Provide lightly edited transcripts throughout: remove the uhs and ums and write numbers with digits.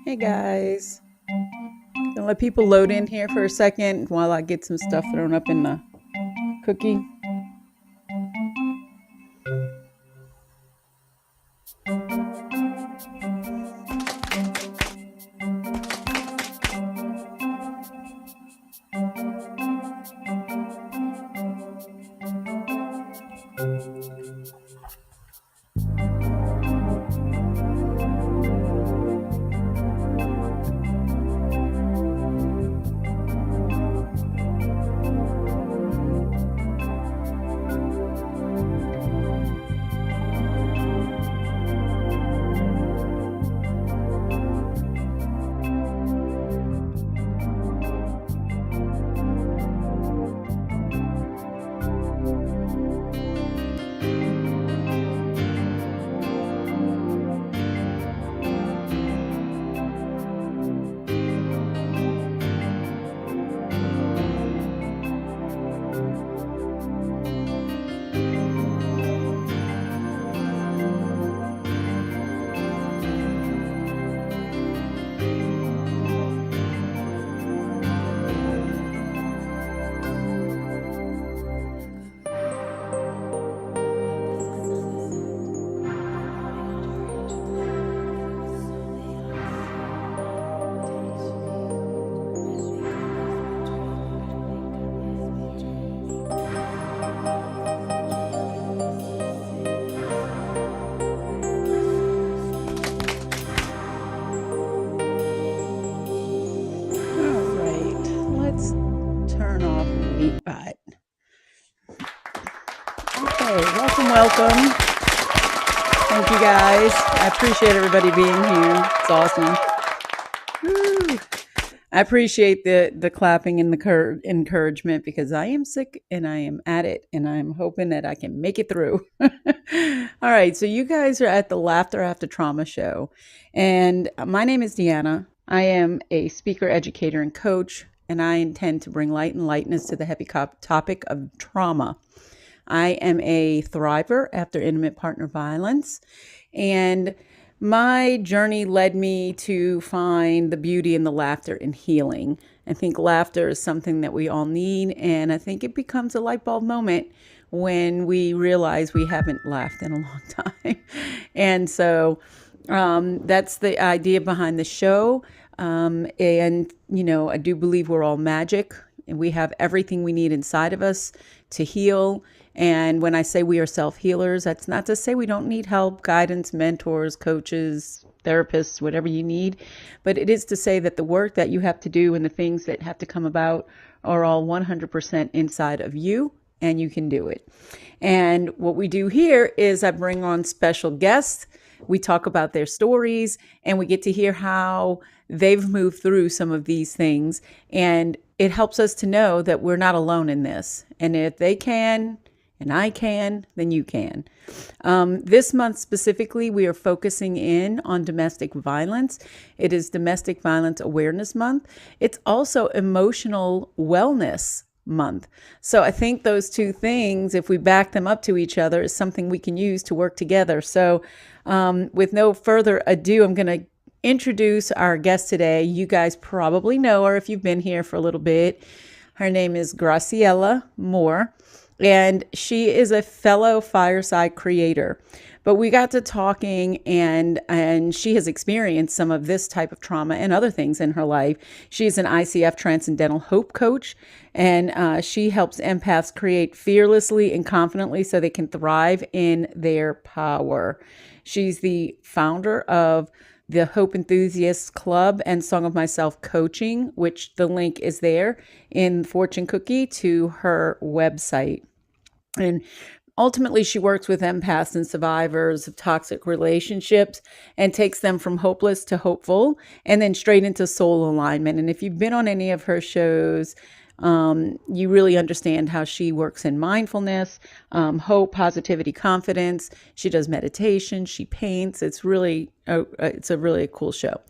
Hey guys, gonna let people load in here for a second while I get some stuff thrown up in the cookie. All right, let's turn off mute bot. Okay, welcome. Thank you guys. I appreciate everybody being here. It's awesome. Woo. I appreciate the clapping and the encouragement because I am sick and I am at it and I'm hoping that I can make it through. All right, so you guys are at the Laughter After Trauma show, and my name is Deanna. I am a speaker, educator, and coach, and I intend to bring light and lightness to the heavy topic of trauma. I am a thriver after intimate partner violence, and my journey led me to find the beauty in the laughter and healing. I think laughter is something that we all need, and I think it becomes a light bulb moment when we realize we haven't laughed in a long time. And so that's the idea behind the show. And, you know, I do believe we're all magic and we have everything we need inside of us to heal. And when I say we are self-healers, that's not to say we don't need help, guidance, mentors, coaches, therapists, whatever you need. But it is to say that the work that you have to do and the things that have to come about are all 100% inside of you, and you can do it. And what we do here is I bring on special guests. We talk about their stories, and we get to hear how they've moved through some of these things. And it helps us to know that we're not alone in this. And if they can, and I can, then you can. This month specifically, we are focusing in on domestic violence. It is Domestic Violence Awareness Month. It's also Emotional Wellness Month. So I think those two things, if we back them up to each other, is something we can use to work together. So with no further ado, I'm going to introduce our guest today. You guys probably know her if you've been here for a little bit. Her name is Graciela Moore, and she is a fellow fireside creator. But we got to talking, and she has experienced some of this type of trauma and other things in her life. She's an ICF Transcendental Hope Coach, and she helps empaths create fearlessly and confidently so they can thrive in their power. She's the founder of the Hope Enthusiast Club and Song of Myself Coaching, which the link is there in Fortune Cookie to her website. And ultimately, she works with empaths and survivors of toxic relationships and takes them from hopeless to hopeful and then straight into soul alignment. And if you've been on any of her shows, you really understand how she works in mindfulness, hope, positivity, confidence. She does meditation. She paints. It's a really cool show.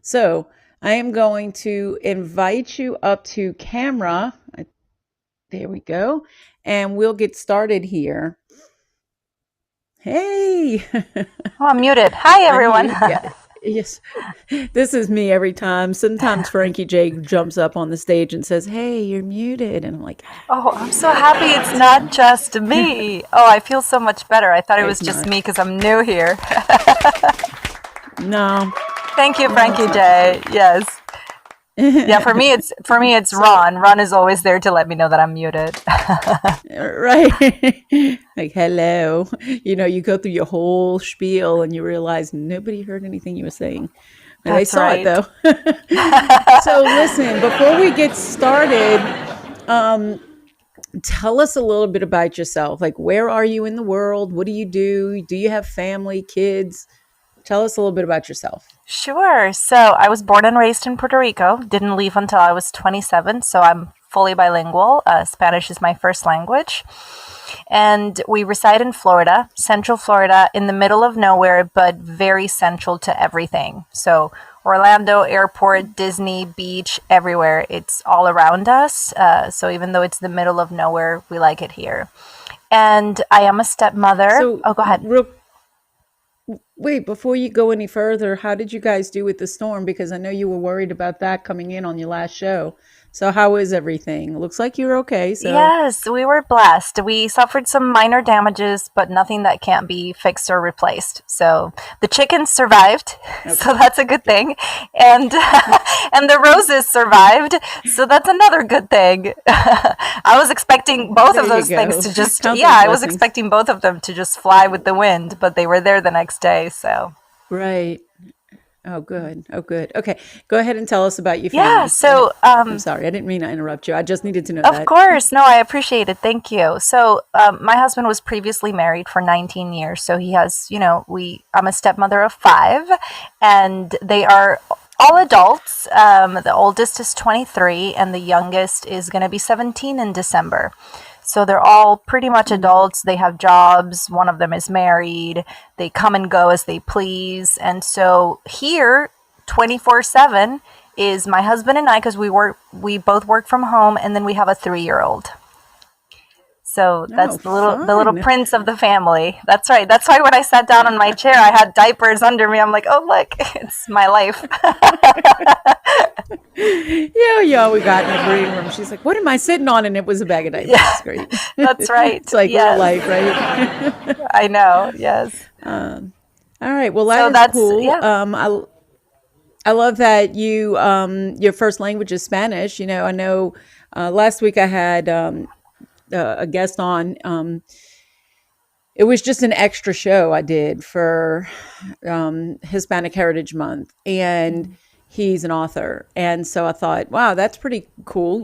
So I am going to invite you up to camera. There we go. And we'll get started here. Hey. Oh, I'm muted. Hi, everyone. Yes, this is me every time. Sometimes Frankie J jumps up on the stage and says, "Hey, you're muted," and I'm like, Oh, I'm so happy it's not just me. Oh, I feel so much better. I thought it was "It's just not." me because I'm new here. No, Thank you, no, it's Frankie not just J. Yes. Yeah, for me it's so Ron. Ron is always there to let me know that I'm muted. right, like hello. You go through your whole spiel and you realize nobody heard anything you were saying. And they That's saw it right. though. So listen, before we get started, um, tell us a little bit about yourself. Like, where are you in the world? What do you do? Do you have family, kids? Tell us a little bit about yourself. Sure. So I was born and raised in Puerto Rico. Didn't leave until I was 27. So I'm fully bilingual. Spanish is my first language. And we reside in Florida, Central Florida, in the middle of nowhere, but very central to everything. So Orlando, airport, Disney, beach, everywhere. It's all around us. So even though it's the middle of nowhere, we like it here. And I am a stepmother. So, Oh, go ahead. real wait, before you go any further, how did you guys do with the storm? Because I know you were worried about that coming in on your last show. So, how is everything? Looks like you're okay. So, Yes, we were blessed. We suffered some minor damages, but nothing that can't be fixed or replaced. So the chickens survived, so okay. that's a good thing, and and the roses survived, so that's another good thing. I was expecting both There of you those things go. to just, Count yeah, those I was blessings. expecting both of them to just fly with the wind, but they were there the next day. So Right. Oh, good. Oh, good. Okay. Go ahead and tell us about your yeah, family. Go ahead. so I'm sorry. I didn't mean to interrupt you. I just needed to know of that. course. No, I appreciate it. Thank you. So, my husband was previously married for 19 years. So he has, I'm a stepmother of five, and they are all adults. The oldest is 23, and the youngest is going to be 17 in December. So they're all pretty much Mm. adults. They have jobs. One of them is married. They come and go as they please. And so here, 24/7 is my husband and I, because we both work from home, and then we have a 3-year-old. So that's Oh, the little fun. prince of the family. That's right. That's why when I sat down on my chair, I had diapers under me. I'm like, oh look, it's my life. Yeah, yeah, we got in the green room. She's like, "What am I sitting on?" And it was a bag of Yeah, diapers. Great. that's right. It's like real Yes, life, right? I know. Yes. All right. Well, that So is that's cool. yeah. I love that your first language is Spanish. I know last week I had a guest on. It was just an extra show I did for Hispanic Heritage Month, and he's an author, and so I thought, wow, that's pretty cool.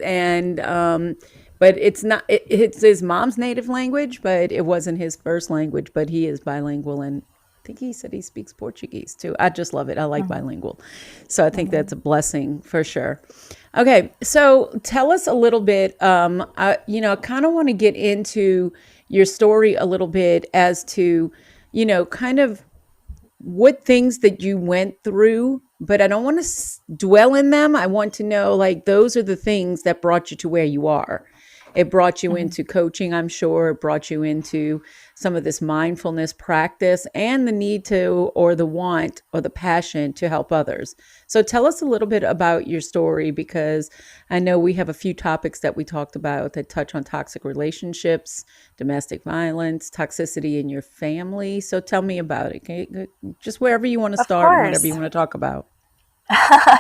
And but it's not. It's his mom's native language, but it wasn't his first language. But he is bilingual, and I think he said he speaks Portuguese too. I just love it. I like bilingual, so I think that's a blessing for sure. Okay, so tell us a little bit. I kind of want to get into your story a little bit as to, kind of what things that you went through, but I don't want to dwell in them. I want to know, like, those are the things that brought you to where you are. It brought you Mhm. into coaching, I'm sure. It brought you into some of this mindfulness practice and the need to, or the want, or the passion to help others. So tell us a little bit about your story, because I know we have a few topics that we talked about that touch on toxic relationships, domestic violence, toxicity in your family. So tell me about it. Okay? Just wherever you want to Of start and whatever you course. want to talk about.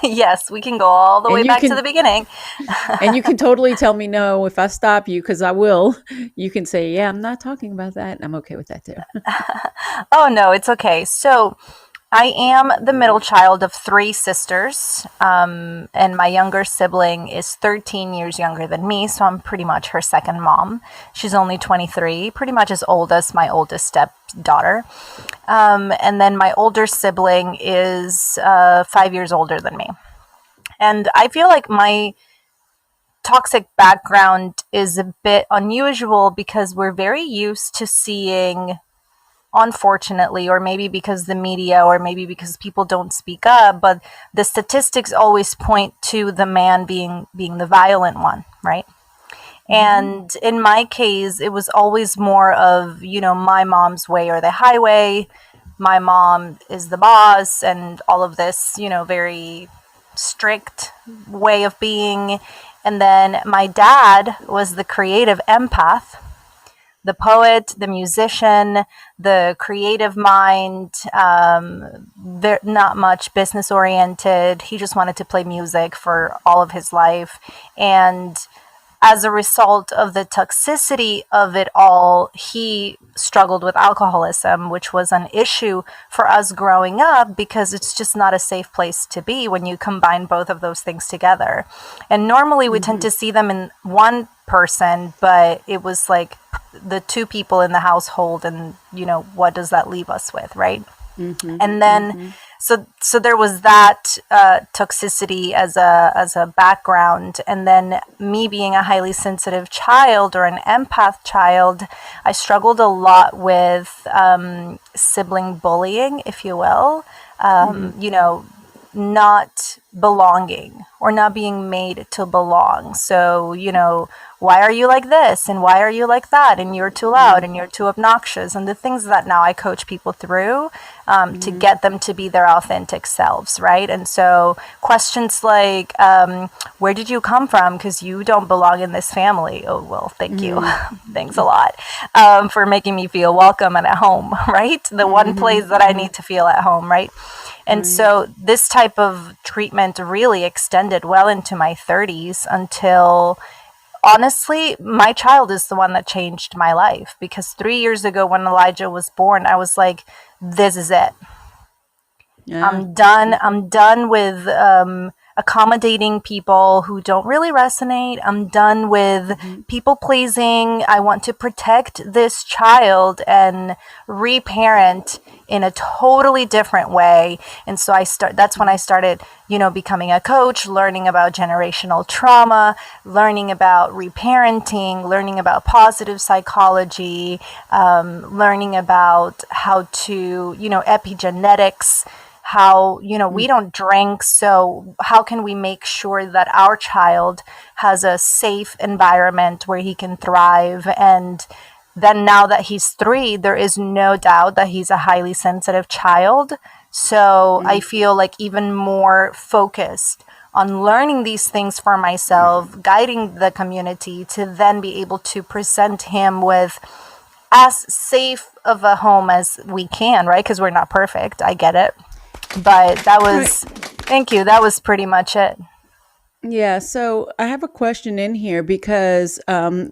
Yes, we can go all the way And you back to the can beginning. and you can totally tell me no if I stop you, because I will. You can say, "Yeah, I'm not talking about that." And I'm okay with that too. Oh no, it's okay. So I am the middle child of three sisters, and my younger sibling is 13 years younger than me, so I'm pretty much her second mom. She's only 23, pretty much as old as my oldest stepdaughter. And then my older sibling is 5 years older than me. And I feel like my toxic background is a bit unusual because we're very used to seeing, unfortunately, or maybe because the media, or maybe because people don't speak up, but the statistics always point to the man being the violent one, right? Hmm. And in my case, it was always more of, my mom's way or the highway. my mom is the boss and all of this, very strict way of being. And then my dad was the creative empath, the poet, the musician, the creative mind, not much business oriented. He just wanted to play music for all of his life. And as a result of the toxicity of it all, he struggled with alcoholism, which was an issue for us growing up because it's just not a safe place to be when you combine both of those things together. And normally we tend to see them in one person, but it was like the two people in the household, and what does that leave us with, right? And then so there was that toxicity as a background, and then me being a highly sensitive child or an empath child, I struggled a lot with sibling bullying, if you will. Not belonging or not being made to belong. So, why are you like this? And why are you like that? And you're too loud and you're too obnoxious. And the things that now I coach people through to get them to be their authentic selves, right? And so questions like, where did you come from? Because you don't belong in this family. Oh, well, thank you. Thanks a lot for making me feel welcome and at home, right? The one place that I need to feel at home, right? And so this type of treatment really extended well into my 30s until, honestly, my child is the one that changed my life. Because 3 years ago when Elijah was born, I was like, this is it. Yeah. I'm done with accommodating people who don't really resonate. I'm done with people pleasing. I want to protect this child and reparent in a totally different way. And so that's when I started, becoming a coach, learning about generational trauma, learning about reparenting, learning about positive psychology, learning about how to, epigenetics, how, we don't drink. So how can we make sure that our child has a safe environment where he can thrive? And then now that he's 3, there is no doubt that he's a highly sensitive child. So I feel like even more focused on learning these things for myself, guiding the community to then be able to present him with as safe of a home as we can, right? Because we're not perfect. I get it. But that was, thank you. That was pretty much it. Yeah, so I have a question in here because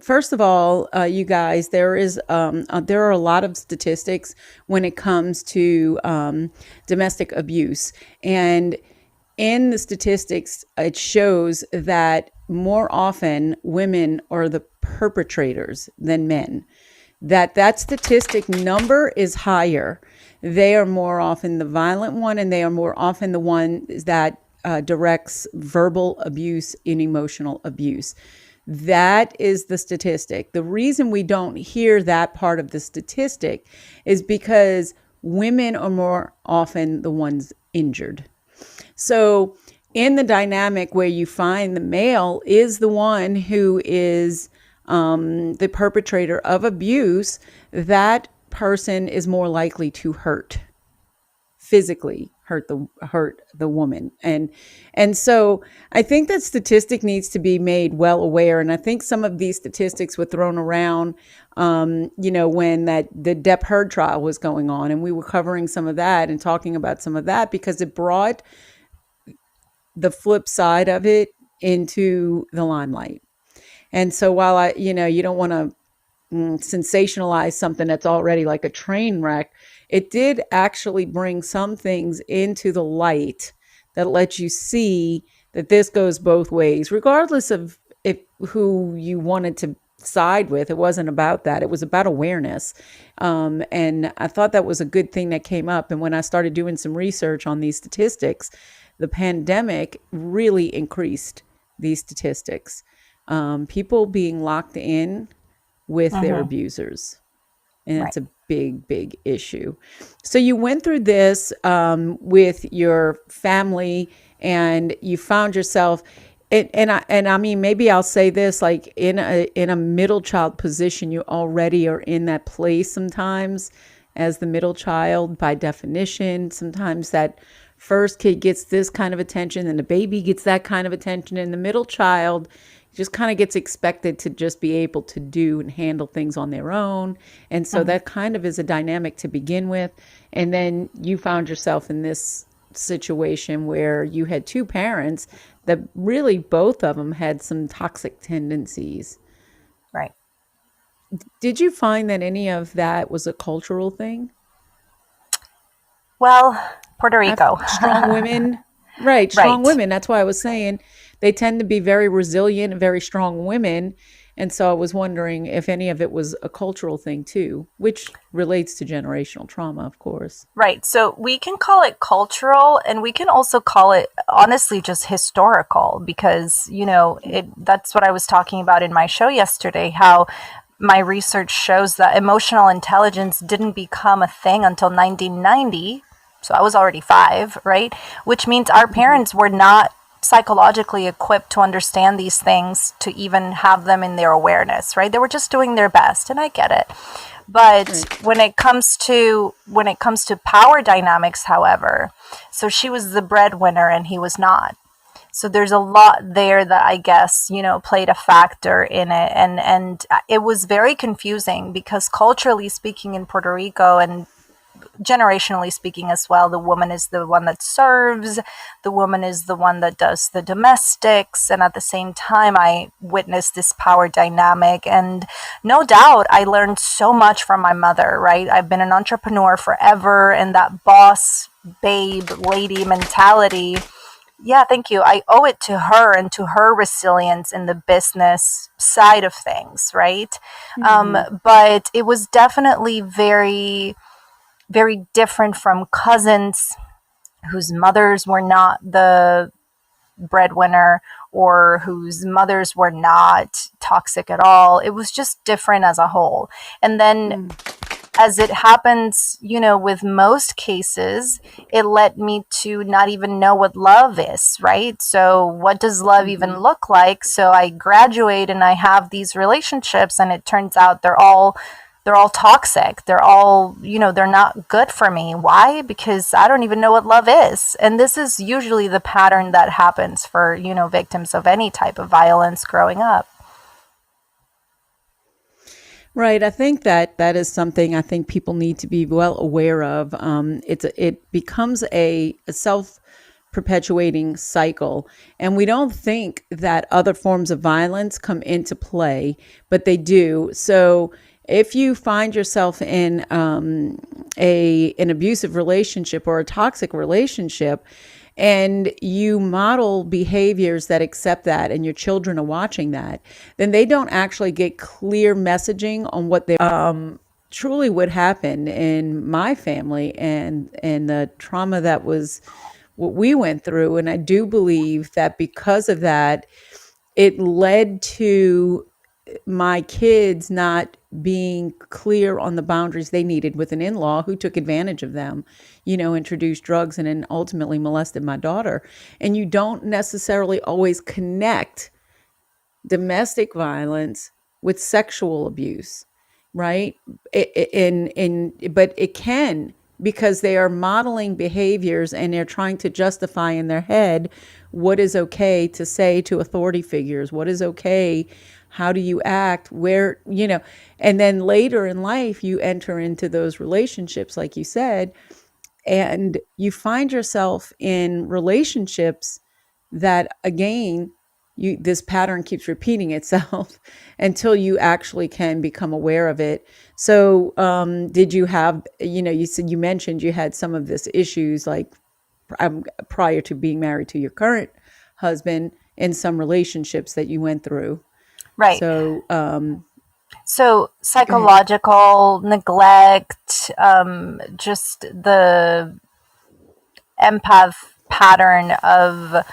first of all, you guys, there are a lot of statistics when it comes to domestic abuse, and in the statistics, it shows that more often women are the perpetrators than men. That statistic number is higher. They are more often the violent one, and they are more often the one that directs verbal abuse and emotional abuse. That is the statistic. The reason we don't hear that part of the statistic is because women are more often the ones injured. So in the dynamic where you find the male is the one who is the perpetrator of abuse, that person is more likely to physically hurt the woman. And so I think that statistic needs to be made well aware. And I think some of these statistics were thrown around, when the Depp Heard trial was going on, and we were covering some of that and talking about some of that because it brought the flip side of it into the limelight. And so while you don't want to sensationalize something that's already like a train wreck, it did actually bring some things into the light that let you see that this goes both ways, regardless of who you wanted to side with. It wasn't about that. It was about awareness. And I thought that was a good thing that came up. And when I started doing some research on these statistics, the pandemic really increased these statistics. People being locked in with their abusers. And it's a big, big issue. So you went through this with your family, and you found yourself, and I mean, maybe I'll say this, like in a middle child position, you already are in that place sometimes as the middle child by definition. Sometimes that first kid gets this kind of attention and the baby gets that kind of attention, and the middle child just kind of gets expected to just be able to do and handle things on their own. And so that kind of is a dynamic to begin with. And then you found yourself in this situation where you had two parents that really both of them had some toxic tendencies. Right. Did you find that any of that was a cultural thing? Well, Puerto Rico. Strong women, right? Strong Right. women. That's why I was saying they tend to be very resilient and very strong women. And so I was wondering if any of it was a cultural thing too, which relates to generational trauma, of course. Right. So we can call it cultural, and we can also call it honestly just historical, because, that's what I was talking about in my show yesterday, how my research shows that emotional intelligence didn't become a thing until 1990. So I was already 5, right? Which means our parents were not psychologically equipped to understand these things, to even have them in their awareness, right? They were just doing their best, and I get it. But Right. when it comes to power dynamics, however, so she was the breadwinner and he was not. So there's a lot there that I guess, played a factor in it. And it was very confusing because culturally speaking in Puerto Rico, and generationally speaking as well, the woman is the one that serves, the woman is the one that does the domestics. And at the same time, I witnessed this power dynamic. And no doubt, I learned so much from my mother, right? I've been an entrepreneur forever, and that boss, babe, lady mentality. Yeah, thank you. I owe it to her and to her resilience in the business side of things, right? But it was definitely very, very different from cousins whose mothers were not the breadwinner or whose mothers were not toxic at all. It was just different as a whole. And then as it happens, with most cases, it led me to not even know what love is, right? So what does love even look like? So I graduate and I have these relationships, and it turns out they're all toxic. They're all, they're not good for me. Why? Because I don't even know what love is. And this is usually the pattern that happens for, victims of any type of violence growing up. Right. I think that is something I think people need to be well aware of. It becomes a self perpetuating cycle, and we don't think that other forms of violence come into play, but they do. So if you find yourself in an abusive relationship or a toxic relationship, and you model behaviors that accept that, and your children are watching that, then they don't actually get clear messaging on what they truly would happen in my family, and the trauma that was what we went through. And I do believe that because of that, it led to my kids not being clear on the boundaries they needed with an in-law who took advantage of them, introduced drugs, and then ultimately molested my daughter. And you don't necessarily always connect domestic violence with sexual abuse, right? But it can, because they are modeling behaviors and they're trying to justify in their head what is okay to say to authority figures, what is okay, how do you act, where, and then later in life you enter into those relationships, like you said, and you find yourself in relationships that, again, this pattern keeps repeating itself until you actually can become aware of it. So did you have, you mentioned you had some of this issues, like prior to being married to your current husband, in some relationships that you went through. Right. So So psychological neglect, just the empath pattern of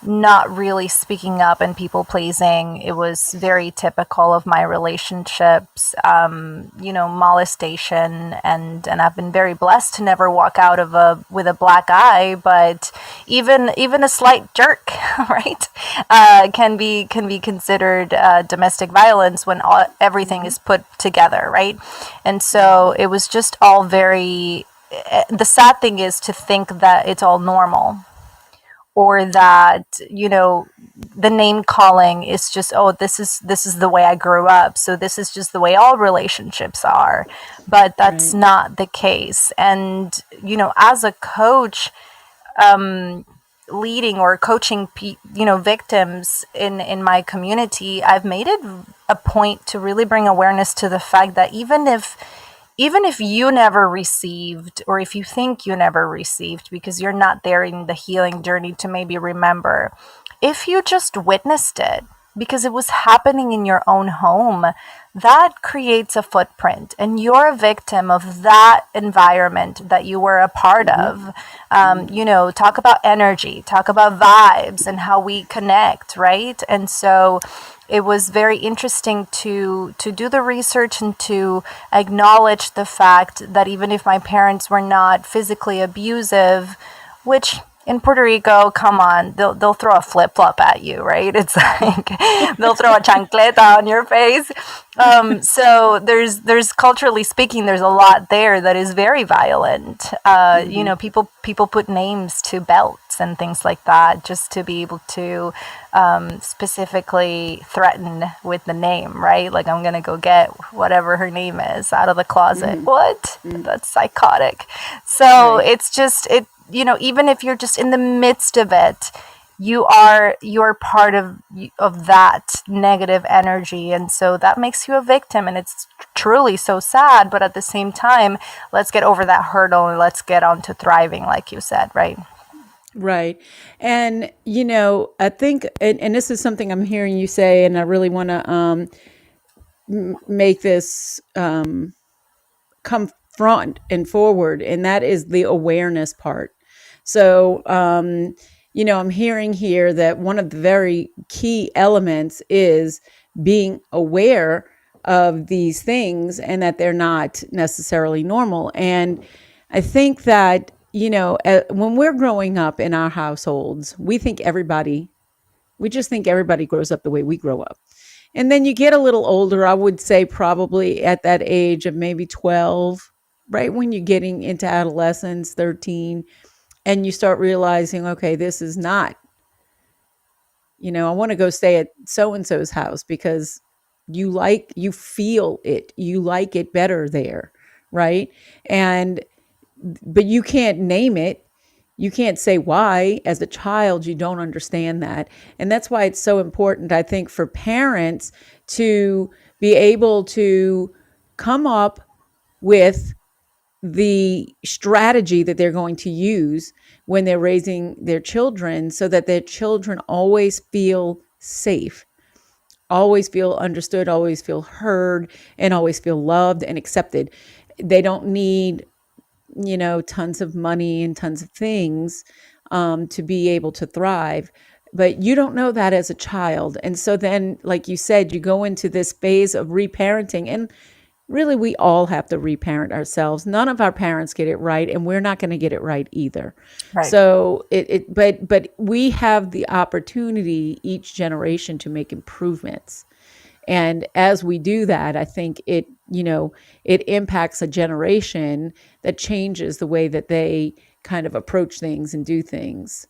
not really speaking up and people pleasing. It was very typical of my relationships, molestation, and I've been very blessed to never walk out with a black eye. But even a slight jerk, right, can be considered domestic violence when everything Mhm. is put together, right? And so it was just all very. The sad thing is to think that it's all normal, or that, the name calling is just, oh, this is the way I grew up, so this is just the way all relationships are. But that's Right. not the case. And as a coach, leading or coaching victims in my community, I've made it a point to really bring awareness to the fact that even if you never received, or if you think you never received because you're not there in the healing journey to maybe remember, if you just witnessed it because it was happening in your own home, that creates a footprint, and you're a victim of that environment that you were a part Mhm. of. Mhm. Talk about energy, talk about vibes and how we connect, right? And so it was very interesting to do the research and to acknowledge the fact that even if my parents were not physically abusive, which in Puerto Rico, come on, they'll throw a flip flop at you, right? It's like they'll throw a chancleta on your face. So there's culturally speaking, there's a lot there that is very violent. Mhm. People put names to belts and things like that just to be able to specifically threaten with the name, right? Like, I'm gonna go get whatever her name is out of the closet. Mhm. What? Mhm. That's psychotic. So Right. it's just it. Even if you're just in the midst of it, you're part of that negative energy, and so that makes you a victim, and it's truly so sad. But at the same time, let's get over that hurdle and let's get on to thriving, like you said, right? Right. And, I think, and this is something I'm hearing you say, and I really want to make this come front and forward, and that is the awareness part. So, I'm hearing here that one of the very key elements is being aware of these things and that they're not necessarily normal. And I think that, when we're growing up in our households, we just think everybody grows up the way we grow up. And then you get a little older, I would say probably at that age of maybe 12, right when you're getting into adolescence, 13, and you start realizing, okay, this is not, I want to go stay at so and so's house because you feel it, you like it better there, right? And but you can't name it. You can't say why. As a child, you don't understand that. And that's why it's so important, I think, for parents to be able to come up with the strategy that they're going to use when they're raising their children so that their children always feel safe, always feel understood, always feel heard, and always feel loved and accepted. They don't need tons of money and tons of things to be able to thrive. But you don't know that as a child. And so then, like you said, you go into this phase of reparenting. And really, we all have to reparent ourselves. None of our parents get it right, and we're not going to get it right either. Right. So but we have the opportunity each generation to make improvements. And as we do that, I think it impacts a generation that changes the way that they kind of approach things and do things.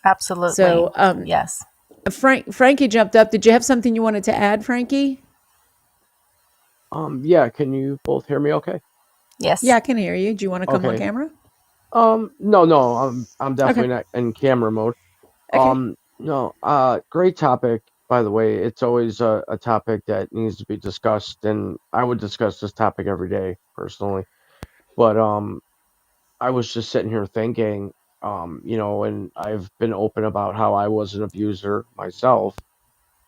Absolutely. So, Yes. Frankie jumped up. Did you have something you wanted to add, Frankie? Yeah, can you both hear me okay? Yes. Yeah, I can hear you. Do you want to come on Okay. camera? No, I'm Okay. definitely not in camera mode. Okay. No, great topic, by the way. It's always a topic that needs to be discussed, and I would discuss this topic every day, personally. But I was just sitting here thinking, and I've been open about how I was an abuser myself,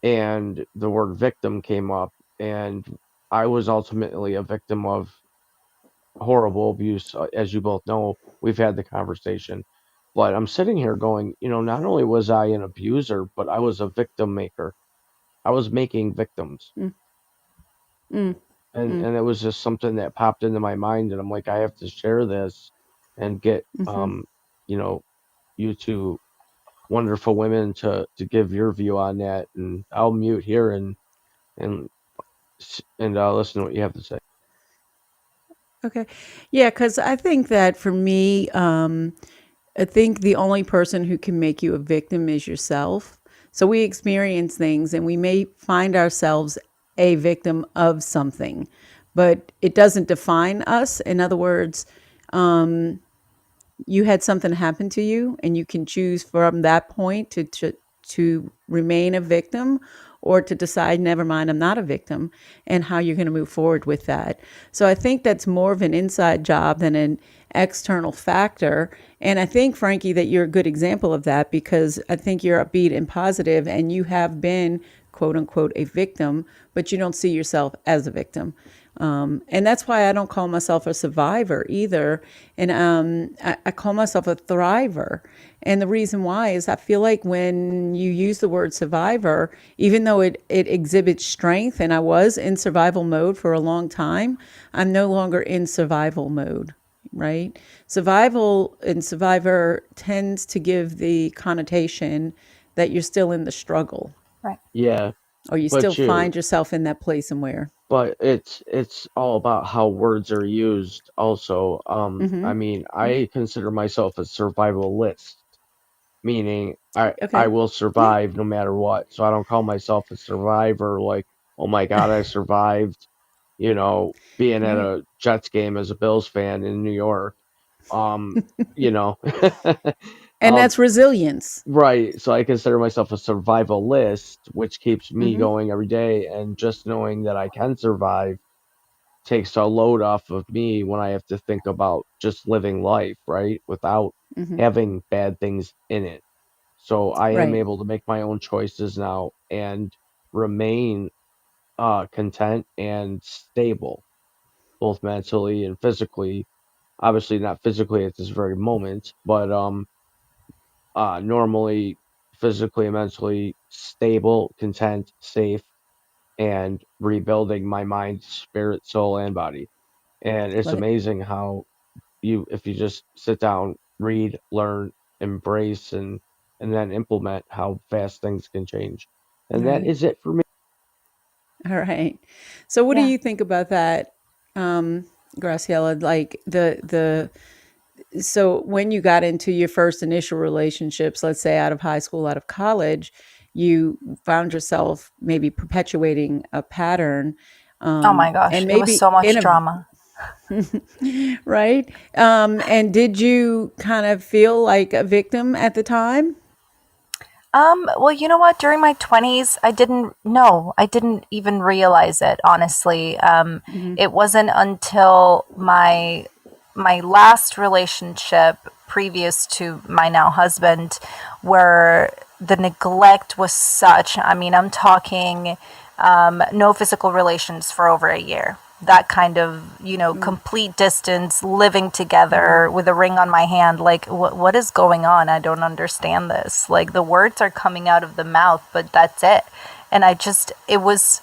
and the word victim came up, and I was ultimately a victim of horrible abuse, as you both know. We've had the conversation, but I'm sitting here going, not only was I an abuser, but I was a victim maker. I was making victims, Mm, mm, and mm, and it was just something that popped into my mind, and I'm like, I have to share this and get mm-hmm, you know you two wonderful women to give your view on that, and I'll mute here and listen to what you have to say. Okay. Yeah, because I think that for me, I think the only person who can make you a victim is yourself. So we experience things and we may find ourselves a victim of something, but it doesn't define us. In other words, you had something happen to you and you can choose from that point to remain a victim or to decide never mind, I'm not a victim, and how you're going to move forward with that. So I think that's more of an inside job than an external factor. And I think, Frankie, that you're a good example of that, because I think you're upbeat and positive and you have been, quote unquote, a victim, but you don't see yourself as a victim. And that's why I don't call myself a survivor either. And I call myself a thriver. And the reason why is I feel like when you use the word survivor, even though it exhibits strength, and I was in survival mode for a long time, I'm no longer in survival mode, right? Survival and survivor tends to give the connotation that you're still in the struggle, Right. Yeah, or you still but find yourself in that place somewhere. it's all about how words are used also. I mean, I consider myself a survivalist, meaning I Okay. will Yeah. survive no matter what. So I don't call myself a survivor like, oh my God, I survived, being at Right. a Jets game as a Bills fan in New York. You know. And um that's resilience. right, so I consider myself a survivalist, which keeps me going every day, and just knowing that I can survive takes a load off of me when I have to think about just living life, right? Without having bad things in it. So I am Right. able to make my own choices now and remain content and stable, both mentally and physically. Obviously not physically at this very moment, but normally physically and mentally stable, content, safe, and rebuilding my mind, spirit, soul, and body. And it's Love it. amazing how if you just sit down, read, learn, embrace, and then implement, how fast things can change. And that Right. is it for me. All right. So what do Yeah. you think about that, Graciela? Like so when you got into your first initial relationships, let's say out of high school, out of college, you found yourself maybe perpetuating a pattern, Oh my gosh, and it was maybe so in much a drama. right. And did you kind of feel like a victim at the time? Well, you know what? During my 20s, I didn't know. I didn't even realize it, honestly. It wasn't until my last relationship previous to my now husband where the neglect was such. I mean, I'm talking no physical relations for over a year. That kind of, complete distance, living together with a ring on my hand. Like, what is going on? I don't understand this. Like, the words are coming out of the mouth, but that's it. And it was,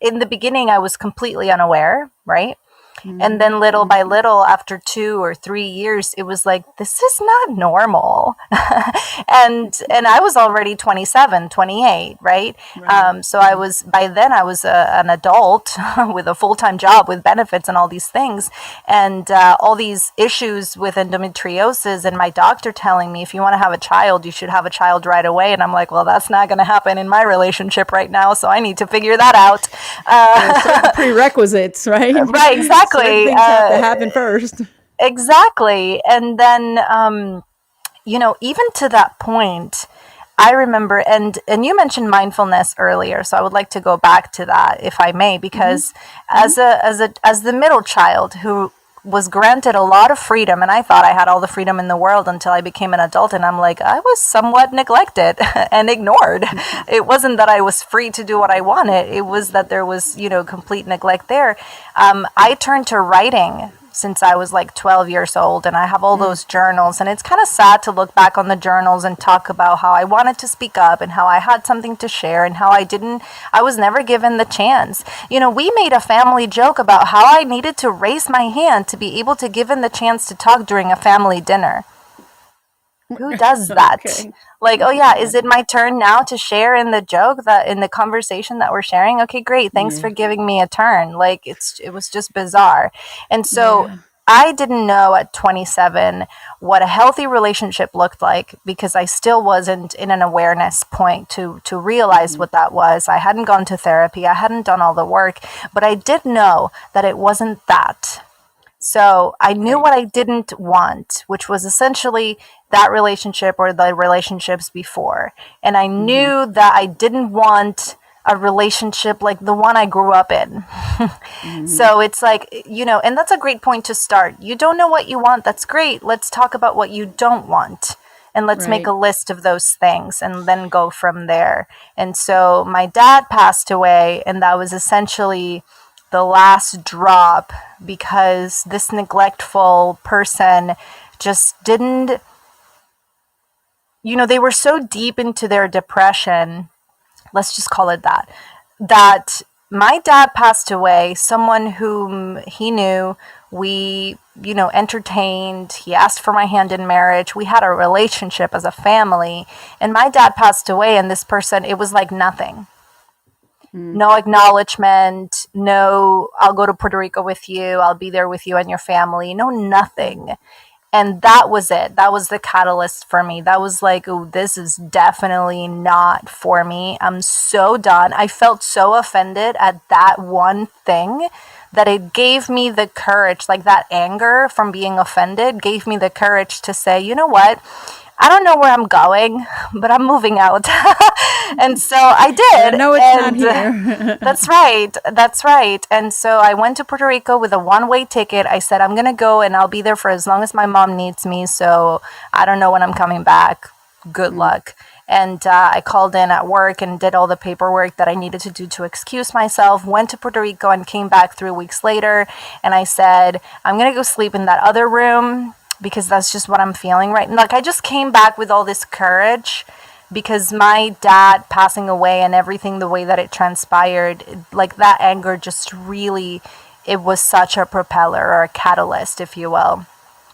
in the beginning, I was completely unaware, right? And then little by little, after 2 or 3 years, it was like, this is not normal. And I was already 27, 28, right? Right. So by then I was an adult with a full-time job with benefits and all these things. And all these issues with endometriosis, and my doctor telling me, if you want to have a child, you should have a child right away. And I'm like, well, that's not going to happen in my relationship right now. So I need to figure that out. There are certain prerequisites, right? Right, exactly. Certain things have to happen first. Exactly. And then, even to that point, I remember, and you mentioned mindfulness earlier, so I would like to go back to that, if I may, because as the middle child who was granted a lot of freedom, and I thought I had all the freedom in the world until I became an adult, and I'm like, I was somewhat neglected and ignored. It wasn't that I was free to do what I wanted, it was that there was, complete neglect there. I turned to writing since I was like 12 years old, and I have all those journals, and it's kind of sad to look back on the journals and talk about how I wanted to speak up and how I had something to share and how I was never given the chance. We made a family joke about how I needed to raise my hand to be able to given the chance to talk during a family dinner. Who does that? Okay. Like, oh yeah, is it my turn now to share in the joke, that in the conversation that we're sharing? Okay, great. Thanks Yeah. for giving me a turn. Like, it was just bizarre. And so Yeah. I didn't know at 27 what a healthy relationship looked like, because I still wasn't in an awareness point to realize Mm-hmm. what that was. I hadn't gone to therapy. I hadn't done all the work, but I did know that it wasn't that. So I knew Right. what I didn't want, which was essentially that relationship or the relationships before. And I Mm-hmm. knew that I didn't want a relationship like the one I grew up in. Mm-hmm. So it's like, and that's a great point to start. You don't know what you want. That's great. Let's talk about what you don't want. And let's make Right. a list of those things and then go from there. And so my dad passed away, and that was essentially the last drop, because this neglectful person just didn't, they were so deep into their depression, let's just call it that, that my dad passed away, someone whom he knew, we, entertained, he asked for my hand in marriage, we had a relationship as a family, and my dad passed away, and this person, it was like nothing. Mm. No acknowledgement, no, I'll go to Puerto Rico with you, I'll be there with you and your family, no, nothing. And that was it. That was the catalyst for me. That was like, oh, this is definitely not for me. I'm so done. I felt so offended at that one thing that it gave me the courage, like that anger from being offended gave me the courage to say, you know what? I don't know where I'm going, but I'm moving out. And so I And I did. know it's not And here. that's right. That's right. And so I went to Puerto Rico with a one-way ticket. I said, I'm going to go and I'll be there for as long as my mom needs me. So I don't know when I'm coming back. Good Mm. luck. And I called in at work and did all the paperwork that I needed to do to excuse myself, went to Puerto Rico and came back 3 weeks later. And I said, I'm going to go sleep in that other room because that's just what I'm feeling right now. Like, I just came back with all this courage because my dad passing away and everything, the way that it transpired, like that anger just really, it was such a propeller or a catalyst, if you will.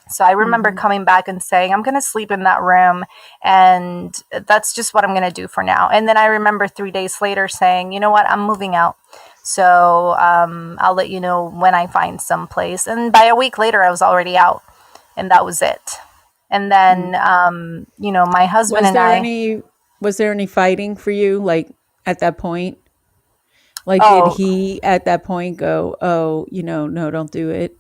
So I remember Mm-hmm. coming back and saying, I'm going to sleep in that room, and that's just what I'm going to do for now. And then I remember 3 days later saying, you know what, I'm moving out. So I'll let you know when I find some place. And by a week later, I was already out, and that was it. And then, Mm. my husband Was and there I, any was there any fighting for you, like, at that point? Like, did oh, he at that point go, "Oh, no, don't do it,"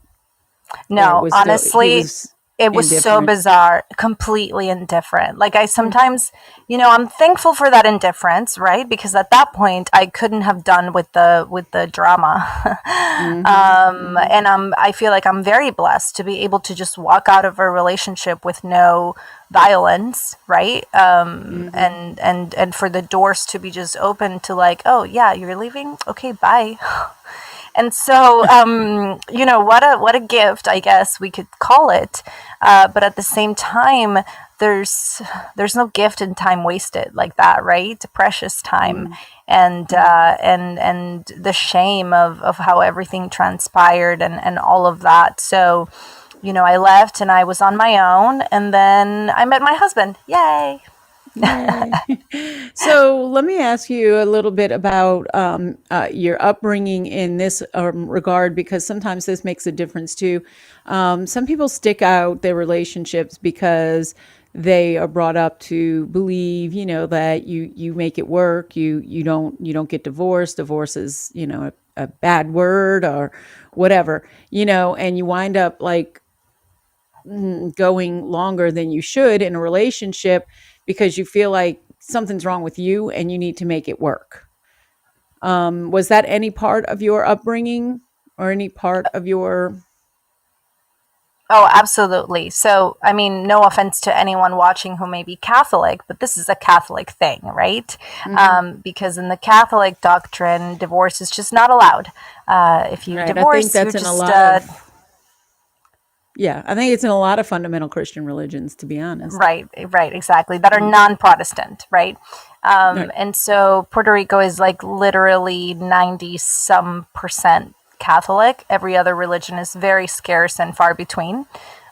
or no, was still he honestly, was it was so indifferent? bizarre, completely indifferent. Like, I Mm. sometimes, I'm thankful for that indifference, right? Because at that point I couldn't have done with the drama. Mhm. Mhm. And I feel like I'm very blessed to be able to just walk out of a relationship with no violence, right? Mhm. And for the doors to be just open to, like, oh yeah, you're leaving, okay, bye. And so, what a gift, I guess we could call it. But at the same time, there's no gift in time wasted like that, right? Precious time, Mm. and Mm. the shame of how everything transpired and all of that. So, I left and I was on my own, and then I met my husband. Yay! Yay. So let me ask you a little bit about your upbringing in this regard, because sometimes this makes a difference too. Some people stick out their relationships because they are brought up to believe, that you make it work. You don't get divorced. Divorce is, a bad word or whatever, and you wind up like going longer than you should in a relationship because you feel like something's wrong with you and you need to make it work. Was that any part of your upbringing or any part of your? Oh, absolutely. So, I mean, no offense to anyone watching who may be Catholic, but this is a Catholic thing, right? Mhm. Because in the Catholic doctrine, divorce is just not allowed. If you Right. I think divorce, you're that's in a just, lot of, yeah, I think it's in a lot of fundamental Christian religions, to be honest. right, right, exactly, that are Mm. non Protestant, right? Right. And so Puerto Rico is like literally 90 some percent Catholic. Every other religion is very scarce and far between.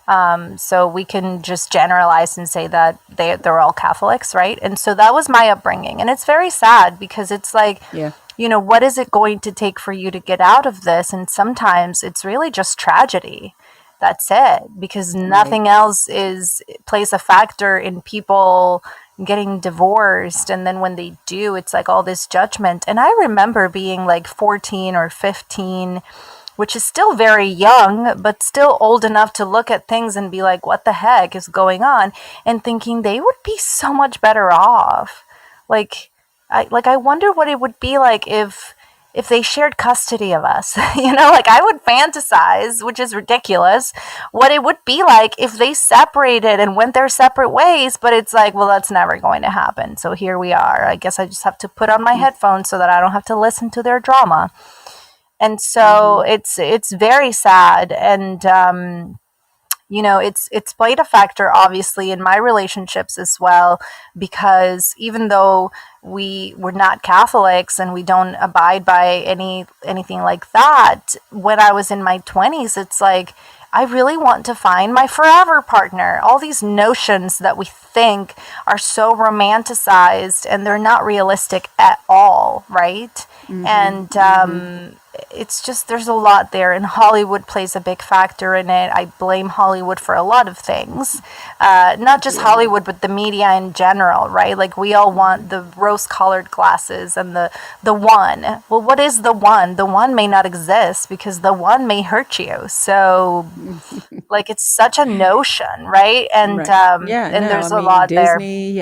So we can just generalize and say that they're all Catholics, right? And so that was my upbringing. And it's very sad because it's like, Yeah. what is it going to take for you to get out of this? And sometimes it's really just tragedy. That's it, because nothing else plays a factor in people getting divorced. And then when they do, it's like all this judgment. And I remember being like 14 or 15, which is still very young, but still old enough to look at things and be like, what the heck is going on? And thinking they would be so much better off. I wonder what it would be like if they shared custody of us. Like I would fantasize, which is ridiculous, what it would be like if they separated and went their separate ways. But it's like, well, that's never going to happen. So here we are. I guess I just have to put on my headphones so that I don't have to listen to their drama. And so it's very sad. And it's played a factor obviously in my relationships as well, because even though we're not Catholics and we don't abide by anything like that, when I was in my 20s, it's like I really want to find my forever partner. All these notions that we think are so romanticized, and they're not realistic at all, right? And it's just, there's a lot there, and Hollywood plays a big factor in it. I blame Hollywood for a lot of things, not just Hollywood, but the media in general, right? Like we all want the rose-colored glasses and the one. Well, what is the one? The one may not exist because the one may hurt you. So, like, it's such a notion, right? And there's a lot there. Disney,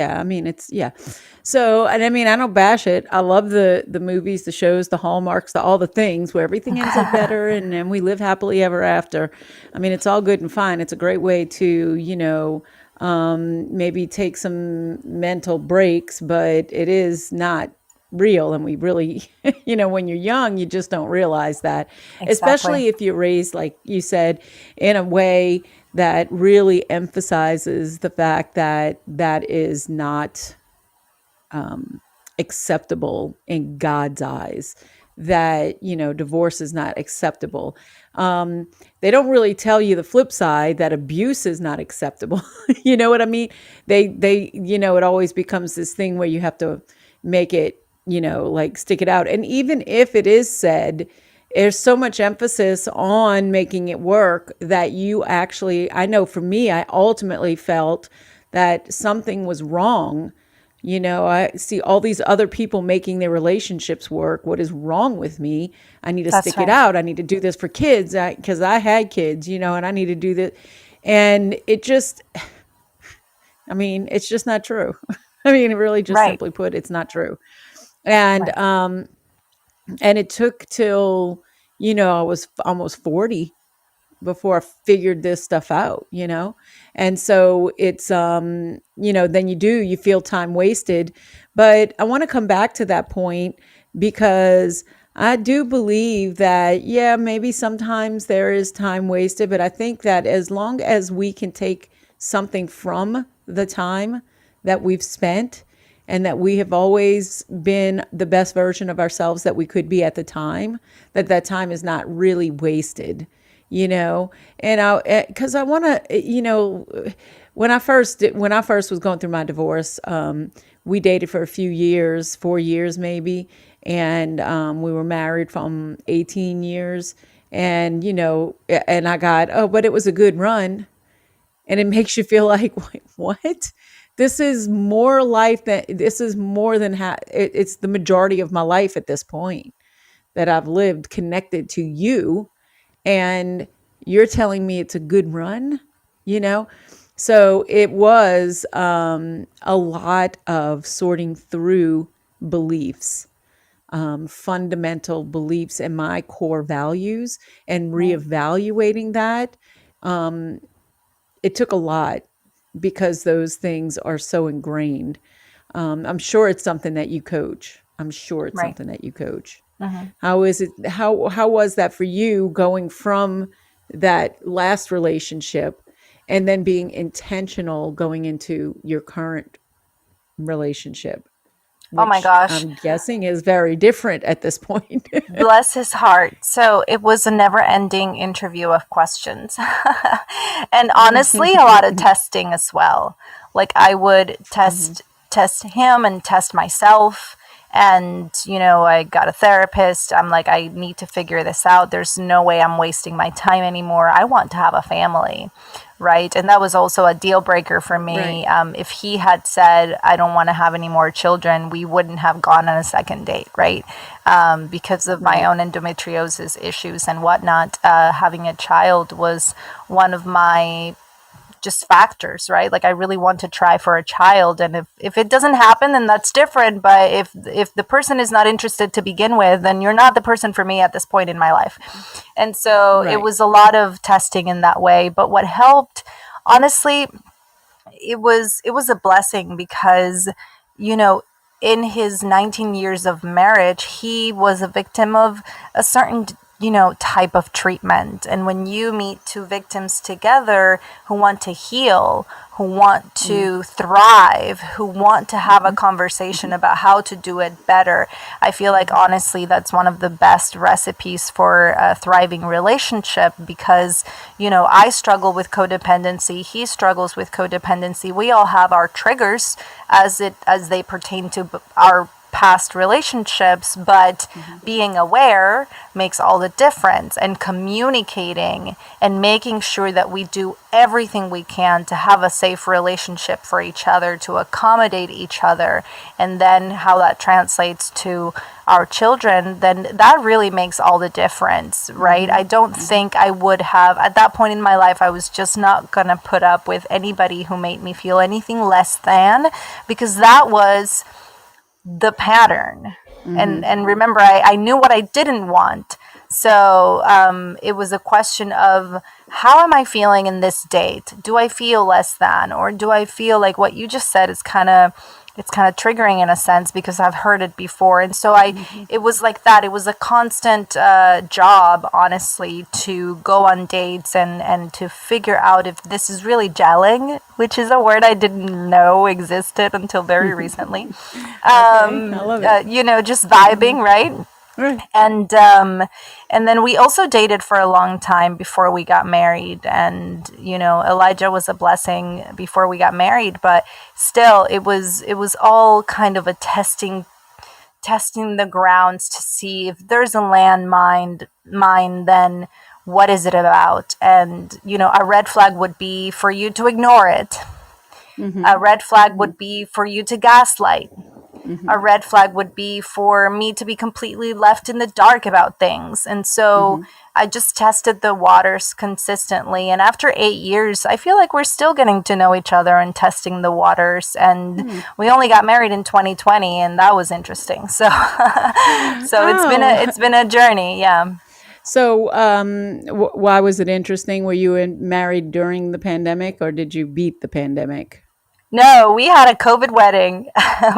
So, and I mean, I don't bash it. I love the movies, the shows, the hallmarks, all the things where everything ends up better and we live happily ever after. I mean, it's all good and fine. It's a great way to, maybe take some mental breaks, but it is not real. And we really, when you're young, you just don't realize that, especially if you're raised, like you said, in a way that really emphasizes the fact that that is not acceptable in God's eyes, that, divorce is not acceptable. They don't really tell you the flip side, that abuse is not acceptable. You know what I mean? They, it always becomes this thing where you have to make it, like stick it out. And even if it is said, there's so much emphasis on making it work that you actually, I know for me, I ultimately felt that something was wrong. I see all these other people making their relationships work. What is wrong with me? I need to stick it out. I need to do this for kids because I had kids, and I need to do this. And it just, I mean, it's just not true. I mean, really just simply put, it's not true. And, and it took till, I was almost 40 before I figured this stuff out, And so it's, then you feel time wasted. But I want to come back to that point because I do believe that, maybe sometimes there is time wasted, but I think that as long as we can take something from the time that we've spent and that we have always been the best version of ourselves that we could be at the time, that time is not really wasted. And because I want to, when I first was going through my divorce, we dated for a few years, 4 years maybe. And, we were married from 18 years and, and I got, but it was a good run. And it makes you feel like, wait, what? This is more life this is more than it's the majority of my life at this point that I've lived connected to you. And you're telling me it's a good run, So it was a lot of sorting through beliefs, fundamental beliefs and my core values and reevaluating that. It took a lot because those things are so ingrained. I'm sure it's something that you coach. Something that you coach. How is it? How was that for you going from that last relationship and then being intentional going into your current relationship? Oh my which gosh. I'm guessing is very different at this point. Bless his heart. So it was a never ending interview of questions. And honestly, a lot of testing as well. Like I would test him and test myself. And, I got a therapist. I'm like, I need to figure this out. There's no way I'm wasting my time anymore. I want to have a family. Right. And that was also a deal breaker for me. Right. If he had said, I don't want to have any more children, we wouldn't have gone on a second date. Right. Because of my Right. own endometriosis issues and whatnot, having a child was one of my just factors, right? Like I really want to try for a child, and if it doesn't happen, then that's different. But if the person is not interested to begin with, then you're not the person for me at this point in my life. And so it Right. was a lot of testing in that way. But what helped, honestly, it was a blessing because, you know, in his 19 years of marriage, he was a victim of a certain, type of treatment. And when you meet two victims together who want to heal, who want to thrive, who want to have a conversation about how to do it better, I feel like honestly that's one of the best recipes for a thriving relationship because, I struggle with codependency, he struggles with codependency. We all have our triggers as they pertain to our past relationships, but being aware makes all the difference, and communicating and making sure that we do everything we can to have a safe relationship for each other, to accommodate each other, and then how that translates to our children, then that really makes all the difference, right? I don't think I would have, at that point in my life, I was just not going to put up with anybody who made me feel anything less than, because that was the pattern. And remember, I knew what I didn't want. So it was a question of, how am I feeling in this date? Do I feel less than, or do I feel like what you just said is it's kind of triggering in a sense because I've heard it before. And so it was like that. It was a constant job, honestly, to go on dates and to figure out if this is really gelling, which is a word I didn't know existed until very recently. Okay. I love it. Just vibing, right? Right. And then we also dated for a long time before we got married, and Elijah was a blessing before we got married, but still it was all kind of a testing the grounds to see if there's a landmine mine, then what is it about? And a red flag would be for you to ignore it. A red flag would be for you to gaslight. A red flag would be for me to be completely left in the dark about things. And so I just tested the waters consistently. And after 8 years, I feel like we're still getting to know each other and testing the waters. And we only got married in 2020, and that was interesting. So, it's been a journey. Yeah. So, why was it interesting? Were you married during the pandemic, or did you beat the pandemic? No, we had a COVID wedding.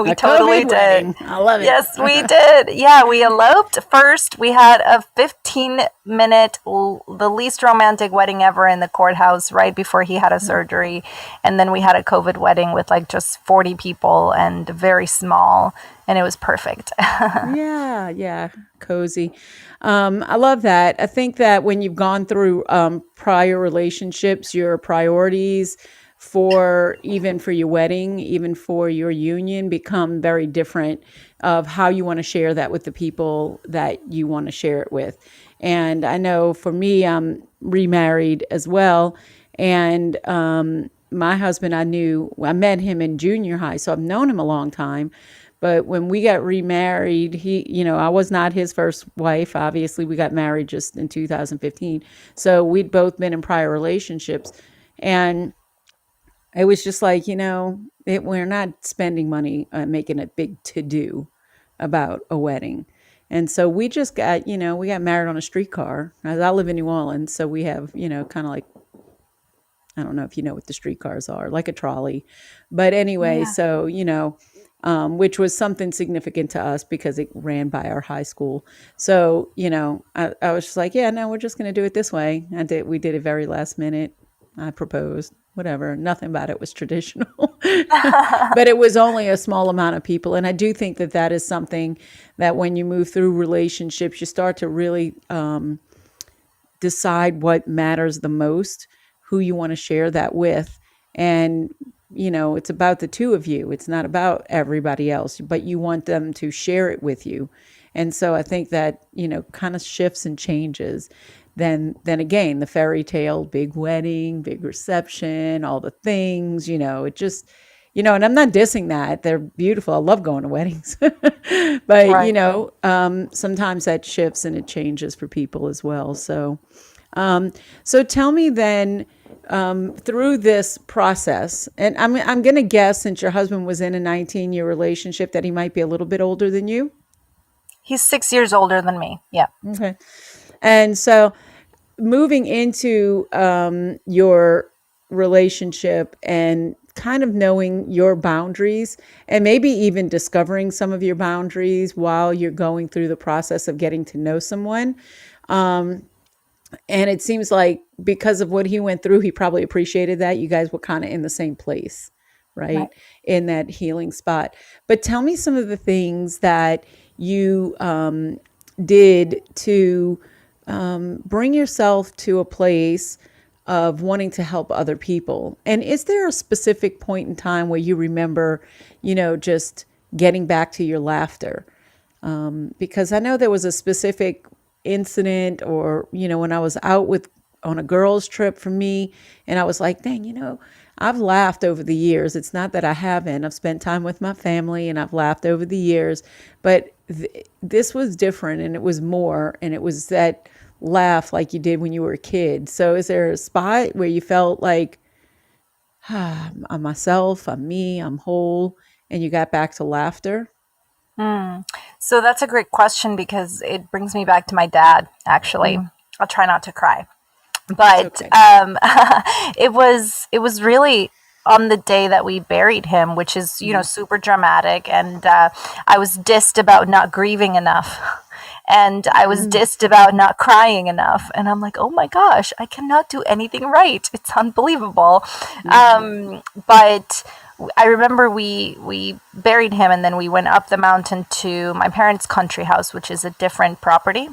We A totally COVID did. wedding. I love it. Yes, we did. Yeah, we eloped first. We had a 15-minute, the least romantic wedding ever in the courthouse right before he had a surgery. And then we had a COVID wedding with like just 40 people and very small. And it was perfect. Yeah, cozy. I love that. I think that when you've gone through prior relationships, your priorities even for your wedding, even for your union, become very different of how you want to share that with the people that you want to share it with. And I know for me, I'm remarried as well. And my husband, I met him in junior high, so I've known him a long time. But when we got remarried, I was not his first wife. Obviously, we got married just in 2015. So we'd both been in prior relationships. And it was just like, we're not spending money making a big to-do about a wedding. And so we just we got married on a streetcar. As I live in New Orleans, so we have, kind of like, I don't know if you know what the streetcars are, like a trolley. But anyway, Yeah. so, which was something significant to us because it ran by our high school. So, I was just like, yeah, no, we're just going to do it this way. We did it very last minute. I proposed, whatever. Nothing about it was traditional, but it was only a small amount of people. And I do think that that is something that when you move through relationships, you start to really decide what matters the most, who you want to share that with. And, it's about the two of you. It's not about everybody else, but you want them to share it with you. And so I think that, kind of shifts and changes. Then again, the fairy tale, big wedding, big reception, all the things, it just, and I'm not dissing that. They're beautiful. I love going to weddings. But, Right. Sometimes that shifts and it changes for people as well. So tell me then, through this process, and I'm going to guess since your husband was in a 19-year relationship that he might be a little bit older than you. He's 6 years older than me. Yeah. Okay. And so moving into your relationship and kind of knowing your boundaries and maybe even discovering some of your boundaries while you're going through the process of getting to know someone. And it seems like because of what he went through, he probably appreciated that. You guys were kind of in the same place, right? Right. In that healing spot. But tell me some of the things that you did to bring yourself to a place of wanting to help other people. And is there a specific point in time where you remember, just getting back to your laughter? Because I know there was a specific incident or, when I was out on a girls' trip for me, and I was like, dang, I've laughed over the years. It's not that I haven't. I've spent time with my family and I've laughed over the years, but this was different and it was more, and it was that laugh like you did when you were a kid. So is there a spot where you felt like, I'm myself, I'm me, I'm whole, and you got back to laughter? So that's a great question because it brings me back to my dad, actually. I'll try not to cry. But Okay. it was really on the day that we buried him, which is, super dramatic. And I was dissed about not grieving enough. And I was dissed about not crying enough. And I'm like, oh my gosh, I cannot do anything right. It's unbelievable. But I remember we buried him and then we went up the mountain to my parents' country house, which is a different property.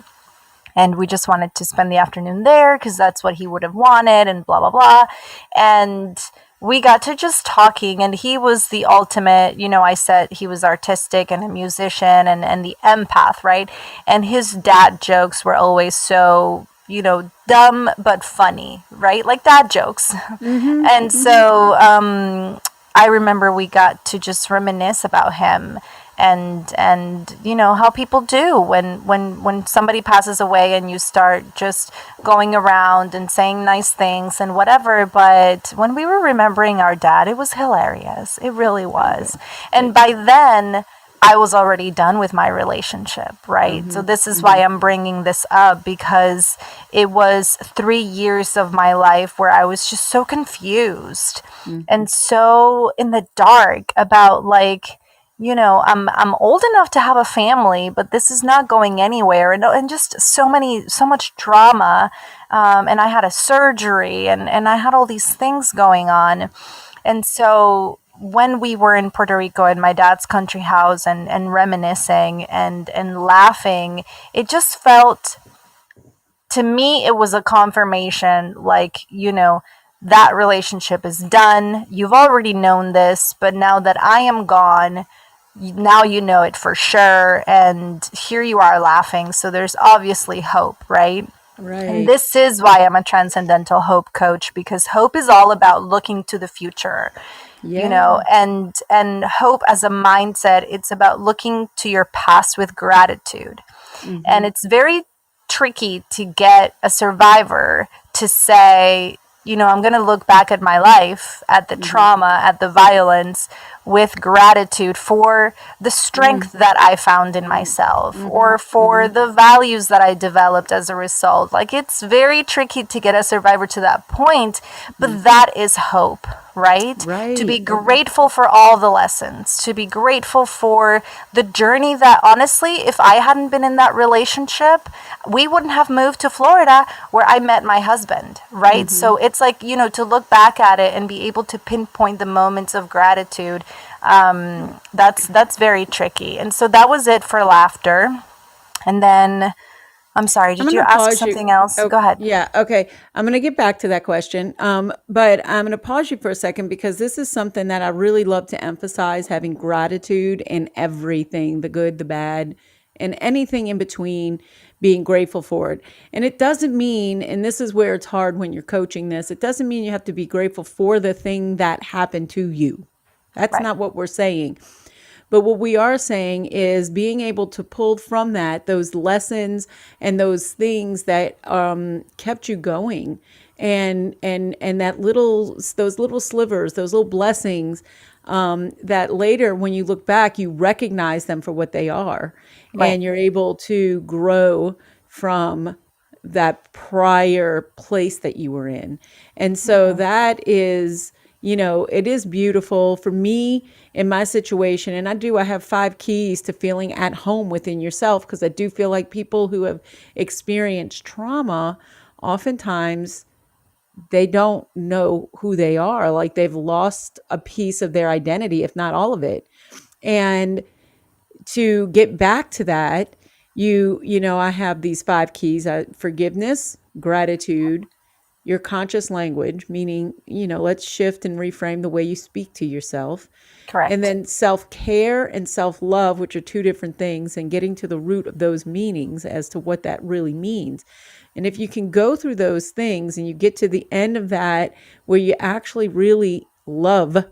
And we just wanted to spend the afternoon there because that's what he would have wanted and blah, blah, blah. And we got to just talking, and he was the ultimate, I said he was artistic and a musician and the empath, right? And his dad jokes were always so, dumb but funny, right? Like dad jokes. And so I remember we got to just reminisce about him and how people do when somebody passes away and you start just going around and saying nice things and whatever. But when we were remembering our dad, it was hilarious. It really was. And by then I was already done with my relationship, right? So this is why I'm bringing this up, because it was 3 years of my life where I was just so confused and so in the dark about I'm old enough to have a family, but this is not going anywhere, and just so much drama, and I had a surgery, and I had all these things going on, and so when we were in Puerto Rico at my dad's country house and reminiscing and laughing, it just felt, to me, it was a confirmation, that relationship is done. You've already known this, but now that I am gone, now you know it for sure, and here you are laughing, so there's obviously hope, right? And Right. this is why I'm a transcendental hope coach, because hope is all about looking to the future, Yeah. and hope as a mindset, it's about looking to your past with gratitude. And it's very tricky to get a survivor to say, I'm going to look back at my life, at the trauma, at the violence, with gratitude for the strength that I found in myself, or for the values that I developed as a result. Like, it's very tricky to get a survivor to that point, but that is hope, right? To be Right. grateful for all the lessons, to be grateful for the journey that honestly, if I hadn't been in that relationship, we wouldn't have moved to Florida where I met my husband, right? Mm-hmm. So it's like, to look back at it and be able to pinpoint the moments of gratitude, that's very tricky. And so that was it for laughter. And then, I'm sorry, I'm did going you to ask pause you. something else? Oh, Go ahead. yeah. Okay. I'm going to get back to that question. But I'm going to pause you for a second because this is something that I really love to emphasize, having gratitude in everything, the good, the bad, and anything in between, being grateful for it. And it doesn't mean, and this is where it's hard when you're coaching this, it doesn't mean you have to be grateful for the thing that happened to you. That's Right. not what we're saying. But what we are saying is being able to pull from that those lessons and those things that kept you going, and that those little slivers, those little blessings, that later when you look back, you recognize them for what they are, Right. and you're able to grow from that prior place that you were in. And so Mm-hmm. that is, it is beautiful for me in my situation. And I have 5 keys to feeling at home within yourself, because I do feel like people who have experienced trauma, oftentimes they don't know who they are. Like they've lost a piece of their identity, if not all of it. And to get back to that, I have these 5 keys: forgiveness, gratitude, your conscious language, meaning, let's shift and reframe the way you speak to yourself. And Correct. then self-care and self-love, which are 2 different things, and getting to the root of those meanings as to what that really means. And if you can go through those things and you get to the end of that where you actually really love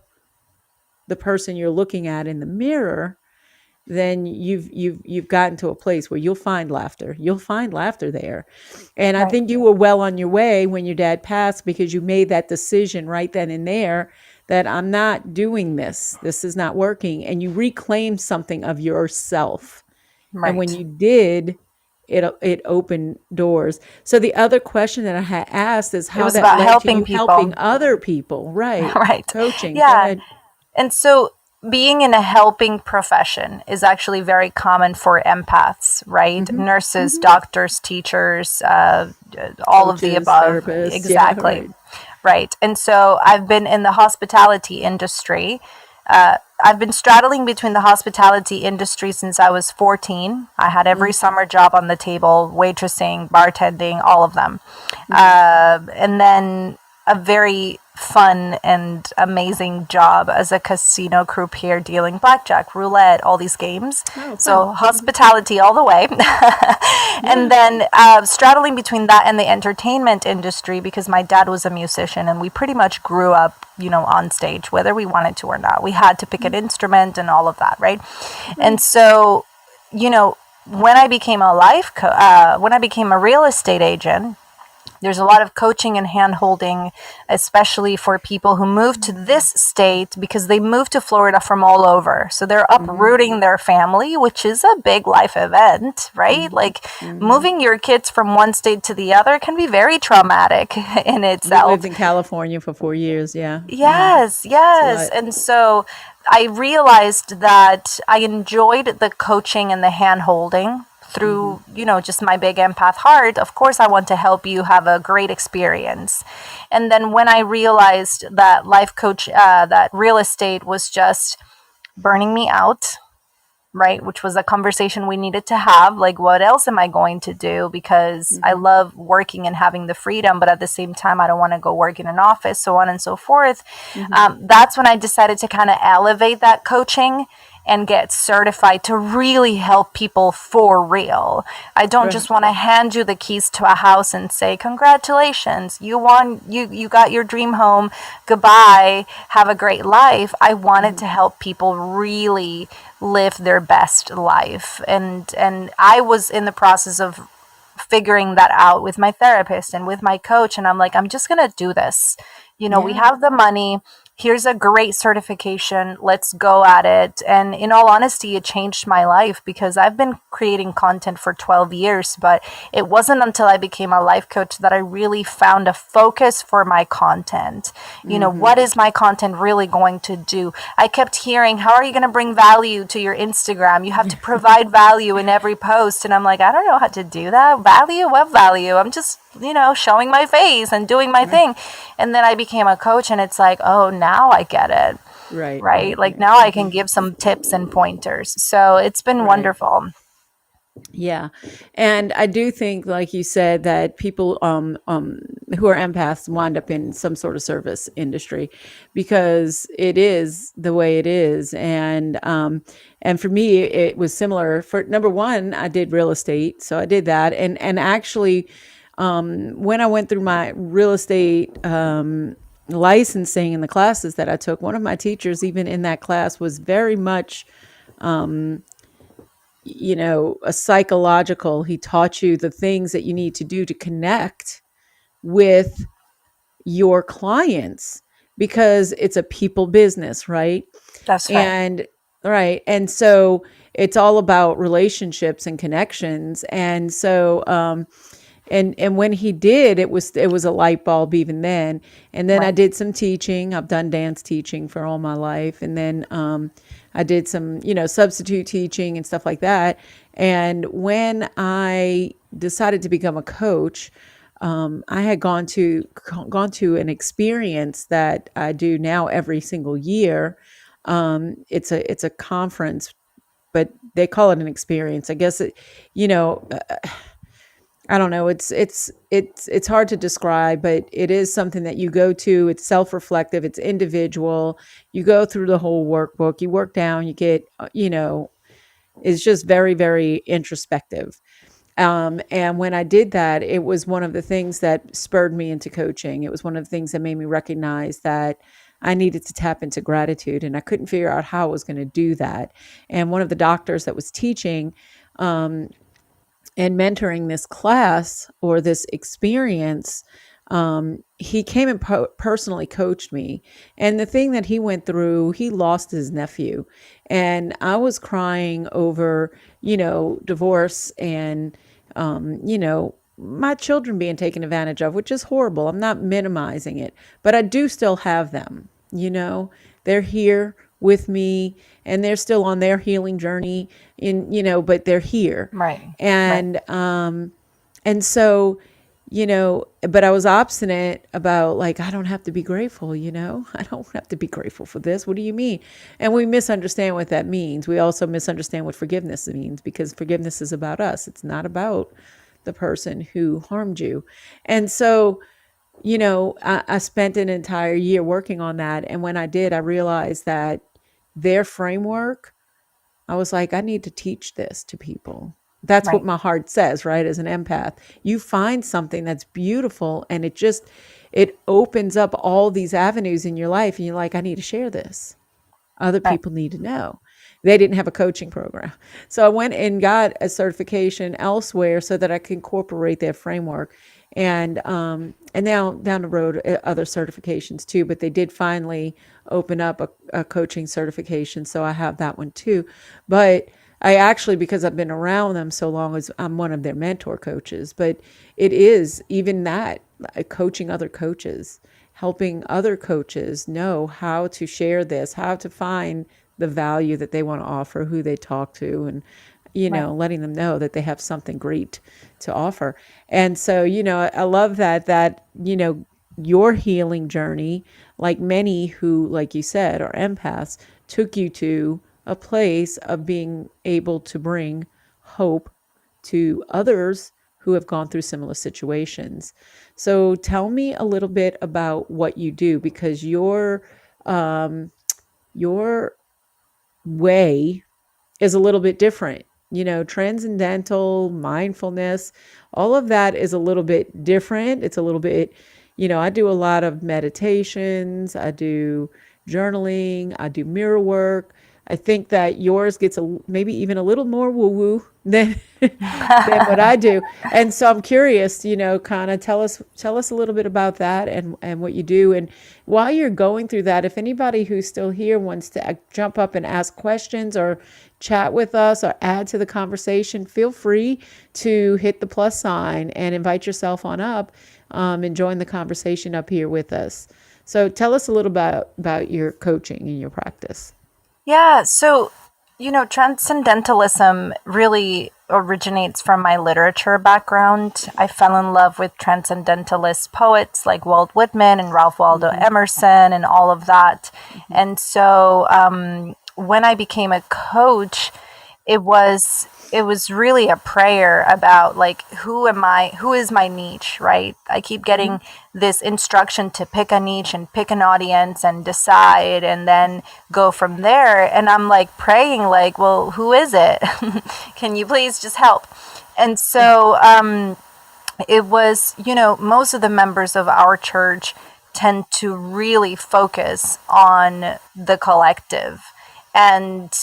the person you're looking at in the mirror, then you've gotten to a place where you'll find laughter. You'll find laughter there. And I Right. think you were well on your way when your dad passed, because you made that decision right then and there that I'm not doing this. This is not working. And you reclaimed something of yourself. And when Right. you did, it opened doors. So the other question that I had asked is It how was that about led to helping you helping people. other people. Right. Right. Coaching. Go Yeah. ahead. And so being in a helping profession is actually very common for empaths, right? Mm-hmm. Nurses, Mm-hmm. doctors, teachers, all of the Coaches, above. therapists. Yeah, Exactly. right. Right. And so I've been in the hospitality industry. I've been straddling between the hospitality industry since I was 14. I had every summer job on the table: waitressing, bartending, all of them. Mm-hmm. And then a very fun and amazing job as a casino croupier dealing blackjack, roulette, all these games. Oh, fun. So hospitality all the way. And Yeah. then straddling between that and the entertainment industry, because my dad was a musician and we pretty much grew up, on stage, whether we wanted to or not. We had to pick an instrument and all of that, right? And Right. so, when I became when I became a real estate agent, there's a lot of coaching and hand holding, especially for people who move to this state because they moved to Florida from all over. So they're Mm-hmm. uprooting their family, which is a big life event, right? Mm-hmm. Like Mm-hmm. moving your kids from one state to the other can be very traumatic in We lived itself. in California for 4 years. Yeah. Mm-hmm. Yes, It's a yes. lot. And so I realized that I enjoyed the coaching and the hand holding Mm-hmm. through, just my big empath heart. Of course, I want to help you have a great experience. And then when I realized that that real estate was just burning me out, right? Which was a conversation we needed to have. Like, what else am I going to do? Because I Mm-hmm. love working and having the freedom, but at the same time, I don't want to go work in an office, so on and so forth. Mm-hmm. That's when I decided to kind of elevate that coaching and get certified to really help people for real. I don't Right. just want to hand you the keys to a house and say, congratulations, you won, you got your dream home, goodbye, have a great life. I wanted Mm-hmm. to help people really live their best life. And I was in the process of figuring that out with my therapist and with my coach, and I'm like, I'm just going to do this. We Yeah. have the money. here's a great certification, let's go at it. And in all honesty, it changed my life because I've been creating content for 12 years, but it wasn't until I became a life coach that I really found a focus for my content. You know, what is my content really going to do? I kept hearing, how are you going to bring value to your Instagram? You have to provide value in every post. And I'm like, I don't know how to do that. Value? What value? I'm just, showing my face and doing my thing. And then I became a coach, and it's like, oh, now I get it. Right. Like now I can give some tips and pointers. So it's been wonderful. Yeah. And I do think, like you said, that people who are empaths wind up in some sort of service industry because it is the way it is. And for me, it was similar. For number one, I did real estate. So I did that. And actually, when I went through my real estate licensing and the classes that I took, one of my teachers, even in that class, was very much a psychological. He taught you the things that you need to do to connect with your clients because it's a people business, right? That's right. And so it's all about relationships and connections. And so and when he did, it was a light bulb even then. And then I Right. did some teaching. I've done dance teaching for all my life. And then I did some, substitute teaching and stuff like that. And when I decided to become a coach, I had gone to an experience that I do now every single year. It's a conference, but they call it an experience. I guess I don't know. It's hard to describe, but it is something that you go to. It's self-reflective. It's individual. You go through the whole workbook. You work down. You get, it's just very, very introspective. And when I did that, it was one of the things that spurred me into coaching. It was one of the things that made me recognize that I needed to tap into gratitude, and I couldn't figure out how I was going to do that. And one of the doctors that was teaching, and mentoring this class or this experience, he came and personally coached me. And the thing that he went through, he lost his nephew. And I was crying over, divorce and, my children being taken advantage of, which is horrible. I'm not minimizing it, but I do still have them. They're here with me and they're still on their healing journey but they're here. Right. And so, but I was obstinate about, like, I don't have to be grateful, I don't have to be grateful for this. What do you mean? And we misunderstand what that means. We also misunderstand what forgiveness means, because forgiveness is about us. It's not about the person who harmed you. And so, I spent an entire year working on that. And when I did, I realized that their framework, I was like, I need to teach this to people. That's what Right. my heart says, right? As an empath, you find something that's beautiful and it opens up all these avenues in your life. And you're like, I need to share this. Other Right. people need to know. They didn't have a coaching program. So I went and got a certification elsewhere so that I could incorporate their framework. And now down the road, other certifications too, but they did finally open up a coaching certification. So I have that one too. But I actually, because I've been around them so long, as I'm one of their mentor coaches, but it is even that, coaching other coaches, helping other coaches know how to share this, how to find the value that they want to offer, who they talk to, and Right. letting them know that they have something great to offer. And so, I love that your healing journey, like many who, like you said, are empaths, took you to a place of being able to bring hope to others who have gone through similar situations. So tell me a little bit about what you do, because your way is a little bit different. Transcendental, mindfulness, all of that is a little bit different. It's a little bit, I do a lot of meditations, I do journaling, I do mirror work, I think that yours gets maybe even a little more woo-woo than than what I do. And so I'm curious, kind of tell us a little bit about that and what you do. And while you're going through that, if anybody who's still here wants to jump up and ask questions or chat with us or add to the conversation, feel free to hit the plus sign and invite yourself on up, and join the conversation up here with us. So tell us a little about your coaching and your practice. Yeah, so, transcendentalism really originates from my literature background. I fell in love with transcendentalist poets like Walt Whitman and Ralph Waldo Emerson and all of that. And so when I became a coach, it was really a prayer about like who is my niche, right? I keep getting this instruction to pick a niche and pick an audience and decide and then go from there, and I'm like praying like, well, who is it? Can you please just help? And so it was, most of the members of our church tend to really focus on the collective. And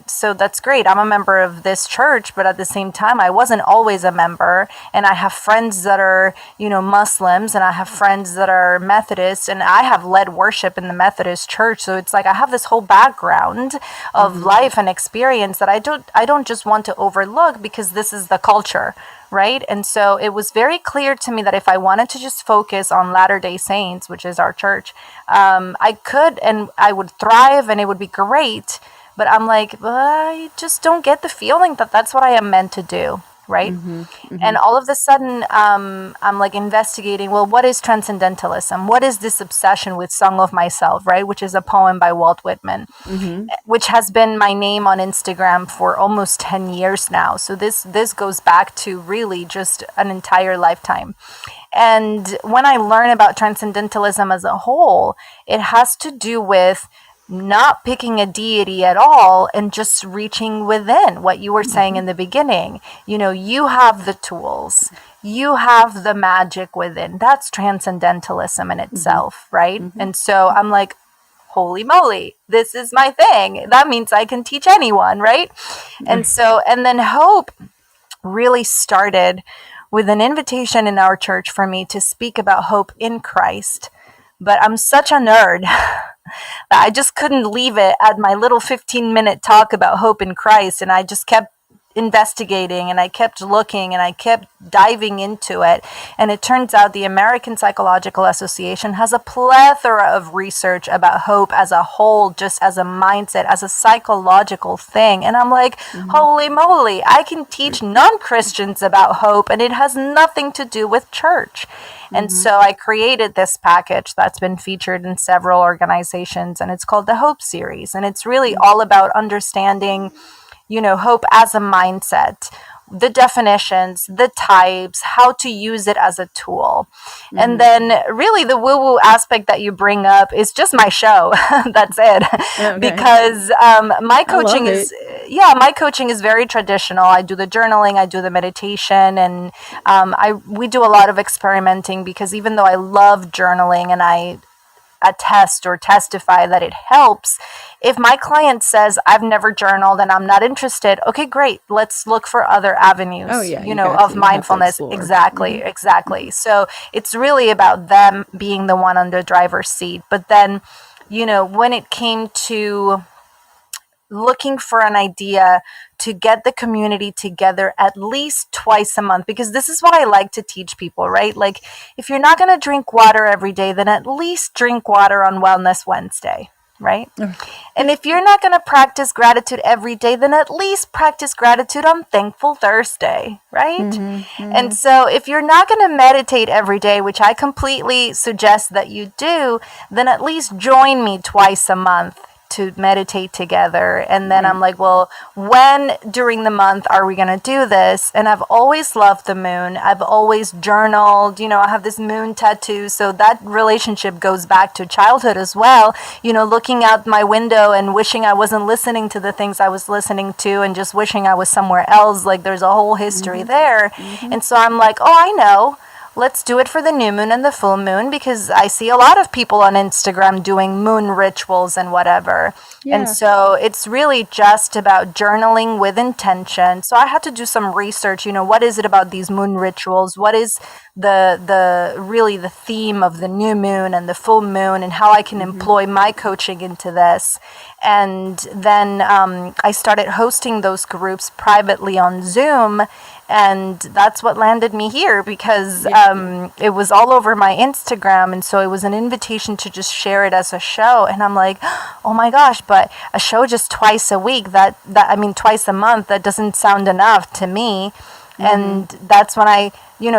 so that's great. I'm a member of this church, but at the same time, I wasn't always a member. And I have friends that are, Muslims, and I have friends that are Methodists, and I have led worship in the Methodist church. So it's like I have this whole background of life and experience that I don't just want to overlook because this is the culture. Right. And so it was very clear to me that if I wanted to just focus on Latter-day Saints, which is our church, I could, and I would thrive and it would be great. But I'm like, I just don't get the feeling that that's what I am meant to do. Right. And all of a sudden, I'm like investigating, well, what is transcendentalism? What is this obsession with Song of Myself, right? Which is a poem by Walt Whitman, which has been my name on Instagram for almost 10 years now. So this goes back to really just an entire lifetime. And when I learn about transcendentalism as a whole, it has to do with not picking a deity at all and just reaching within what you were saying in the beginning. You have the tools, you have the magic within. That's transcendentalism in itself, right? And so I'm like, holy moly, this is my thing. That means I can teach anyone, right? And then hope really started with an invitation in our church for me to speak about hope in Christ. But I'm such a nerd that I just couldn't leave it at my little 15-minute talk about hope in Christ. And I just kept investigating and I kept looking and I kept diving into it. And it turns out the American Psychological Association has a plethora of research about hope as a whole, just as a mindset, as a psychological thing. And I'm like, holy moly, I can teach non-Christians about hope and it has nothing to do with church. And so I created this package that's been featured in several organizations, and it's called the Hope Series. And it's really all about understanding, hope as a mindset, the definitions, the types, how to use it as a tool. And then really the woo-woo aspect that you bring up is just my show. That's it. Okay. Because my coaching is very traditional. I do the journaling, I do the meditation, and we do a lot of experimenting because even though I love journaling and I attest or testify that it helps, if my client says I've never journaled and I'm not interested, okay, great, let's look for other avenues of mindfulness. Exactly. So it's really about them being the one on the driver's seat. But then when it came to looking for an idea to get the community together at least twice a month, because this is what I like to teach people, right? Like, if you're not going to drink water every day, then at least drink water on Wellness Wednesday, right? And if you're not going to practice gratitude every day, then at least practice gratitude on Thankful Thursday, right? And so if you're not going to meditate every day, which I completely suggest that you do, then at least join me twice a month to meditate together. And then I'm like, well, when during the month are we going to do this? And I've always loved the moon. I've always journaled, I have this moon tattoo. So that relationship goes back to childhood as well, looking out my window and wishing I wasn't listening to the things I was listening to and just wishing I was somewhere else. Like, there's a whole history there. And so I'm like, oh, I know. let's do it for the new moon and the full moon, because I see a lot of people on Instagram doing moon rituals and whatever. Yeah. And so it's really just about journaling with intention. So I had to do some research, what is it about these moon rituals? What is the really the theme of the new moon and the full moon, and how I can employ my coaching into this. And then I started hosting those groups privately on Zoom, and that's what landed me here, because it was all over my Instagram, and so it was an invitation to just share it as a show. And I'm like, oh my gosh, but a show just twice a week, twice a month, that doesn't sound enough to me. And that's when I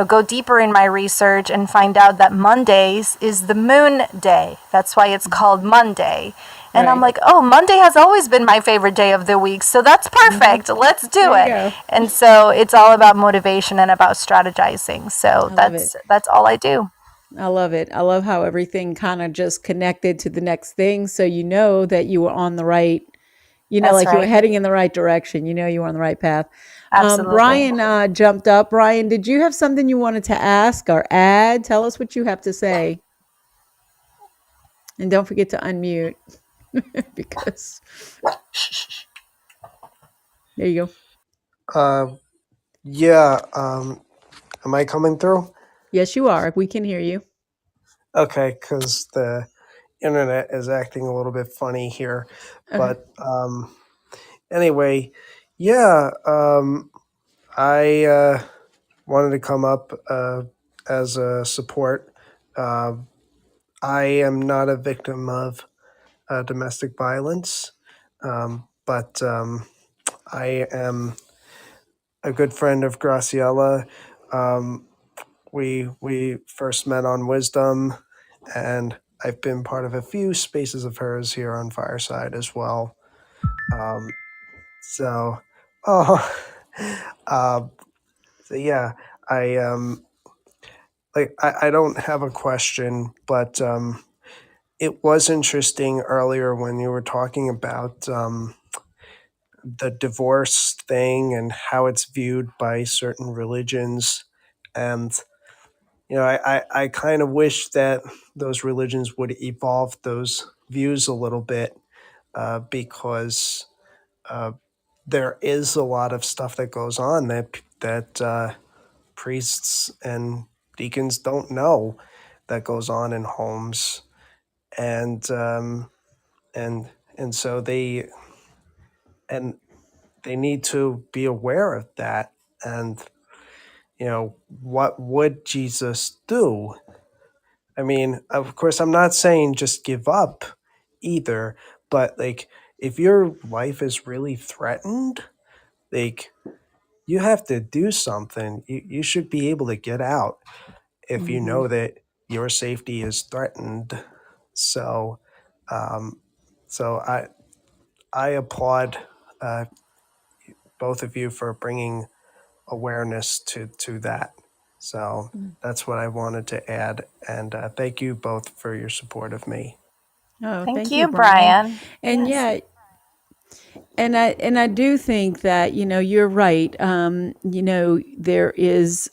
go deeper in my research and find out that Mondays is the moon day. That's why it's called Monday. And I'm like, oh, Monday has always been my favorite day of the week. So that's perfect. Let's do it. And so it's all about motivation and about strategizing. So that's all I do. I love it. I love how everything kind of just connected to the next thing. So you know that you were on the right, you were heading in the right direction. You were on the right path. Absolutely. Brian jumped up. Brian, did you have something you wanted to ask or add? Tell us what you have to say. And don't forget to unmute because there you go. Yeah. Am I coming through? Yes, you are. We can hear you. Okay, because the internet is acting a little bit funny here. Okay. But anyway, yeah. I wanted to come up as a support. I am not a victim of domestic violence, but I am a good friend of Graciela. We first met on Wisdom, and I've been part of a few spaces of hers here on Fireside as well. So yeah, I don't have a question, but it was interesting earlier when you were talking about the divorce thing and how it's viewed by certain religions. And I kind of wish that those religions would evolve those views a little bit, because there is a lot of stuff that goes on that priests and deacons don't know that goes on in homes, and so they need to be aware of that. And what would Jesus do? I mean, of course, I'm not saying just give up either, but if your life is really threatened, you have to do something. You should be able to get out if you know that your safety is threatened. So, so I applaud both of you for bringing awareness to that. So that's what I wanted to add. And thank you both for your support of me. Oh, thank you, Brian. And yes. And I do think that, you're right. There is,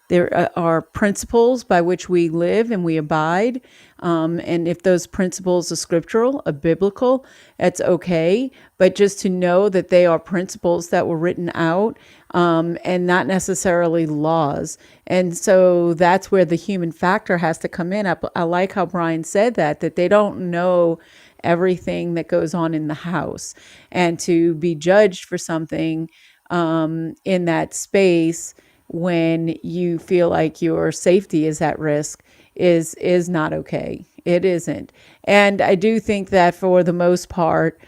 there are principles by which we live and we abide. And if those principles are scriptural, are biblical, it's okay. But just to know that they are principles that were written out, and not necessarily laws. And so that's where the human factor has to come in. I like how Brian said that they don't know everything that goes on in the house, and to be judged for something in that space when you feel like your safety is at risk is not okay. It isn't. And I do think that for the most part,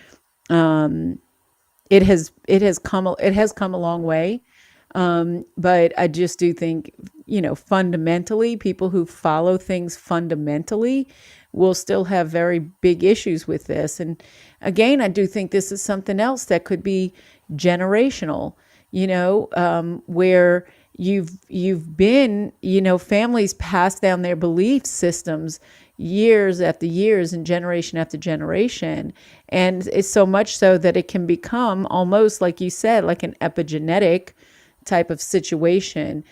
it has come a long way. But I just do think, fundamentally, people who follow things fundamentally will still have very big issues with this. And again, I do think this is something else that could be generational, where you've been, families pass down their belief systems years after years and generation after generation. And it's so much so that it can become almost, like you said, like an epigenetic type of situation.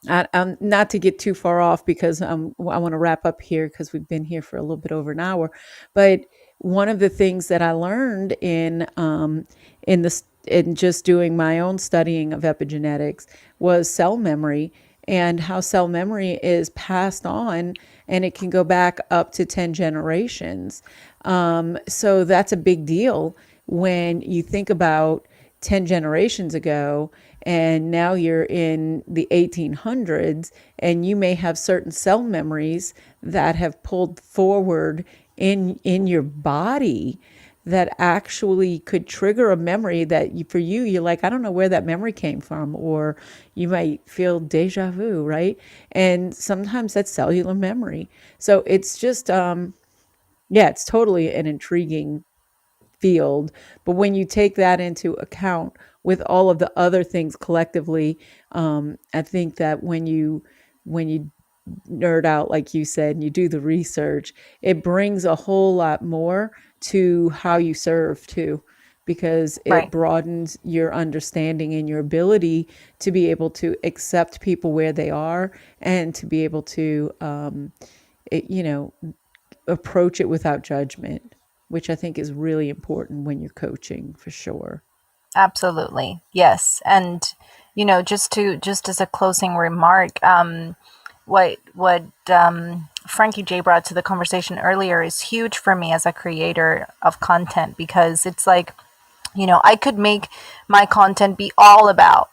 Not to get too far off because I want to wrap up here because we've been here for a little bit over an hour. But one of the things that I learned in just doing my own studying of epigenetics was cell memory, and how cell memory is passed on, and it can go back up to 10 generations. So that's a big deal when you think about 10 generations ago, and now you're in the 1800s, and you may have certain cell memories that have pulled forward in your body that actually could trigger a memory that for you, you're like, I don't know where that memory came from, or you might feel deja vu, right? And sometimes that's cellular memory. So it's just, yeah, it's totally an intriguing field. But when you take that into account with all of the other things collectively, I think that when you nerd out, like you said, and you do the research, it brings a whole lot more to how you serve too, because it Right. broadens your understanding and your ability to be able to accept people where they are, and to be able to, you know, approach it without judgment, which I think is really important when you're coaching for sure. Absolutely. Yes. And, just as a closing remark, what Frankie J brought to the conversation earlier is huge for me as a creator of content, because it's like, I could make my content be all about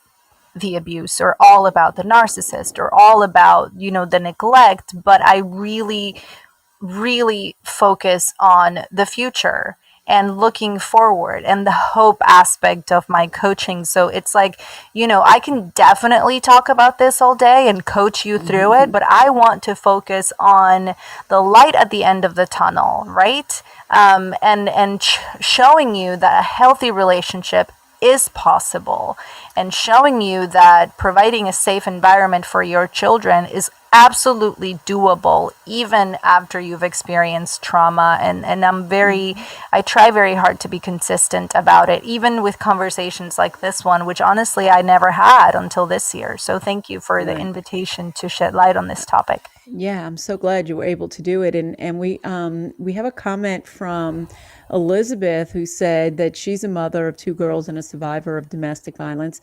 the abuse, or all about the narcissist, or all about, the neglect, but I really focus on the future and looking forward and the hope aspect of my coaching. So it's like, I can definitely talk about this all day and coach you through it, but I want to focus on the light at the end of the tunnel, right? And showing you that a healthy relationship is possible, and showing you that providing a safe environment for your children is absolutely doable even after you've experienced trauma. And I try very hard to be consistent about it, even with conversations like this one, which honestly I never had until this year. So thank you for the Right. invitation to shed light on this topic. Yeah, I'm so glad you were able to do it. And we have a comment from Elizabeth, who said that she's a mother of two girls and a survivor of domestic violence.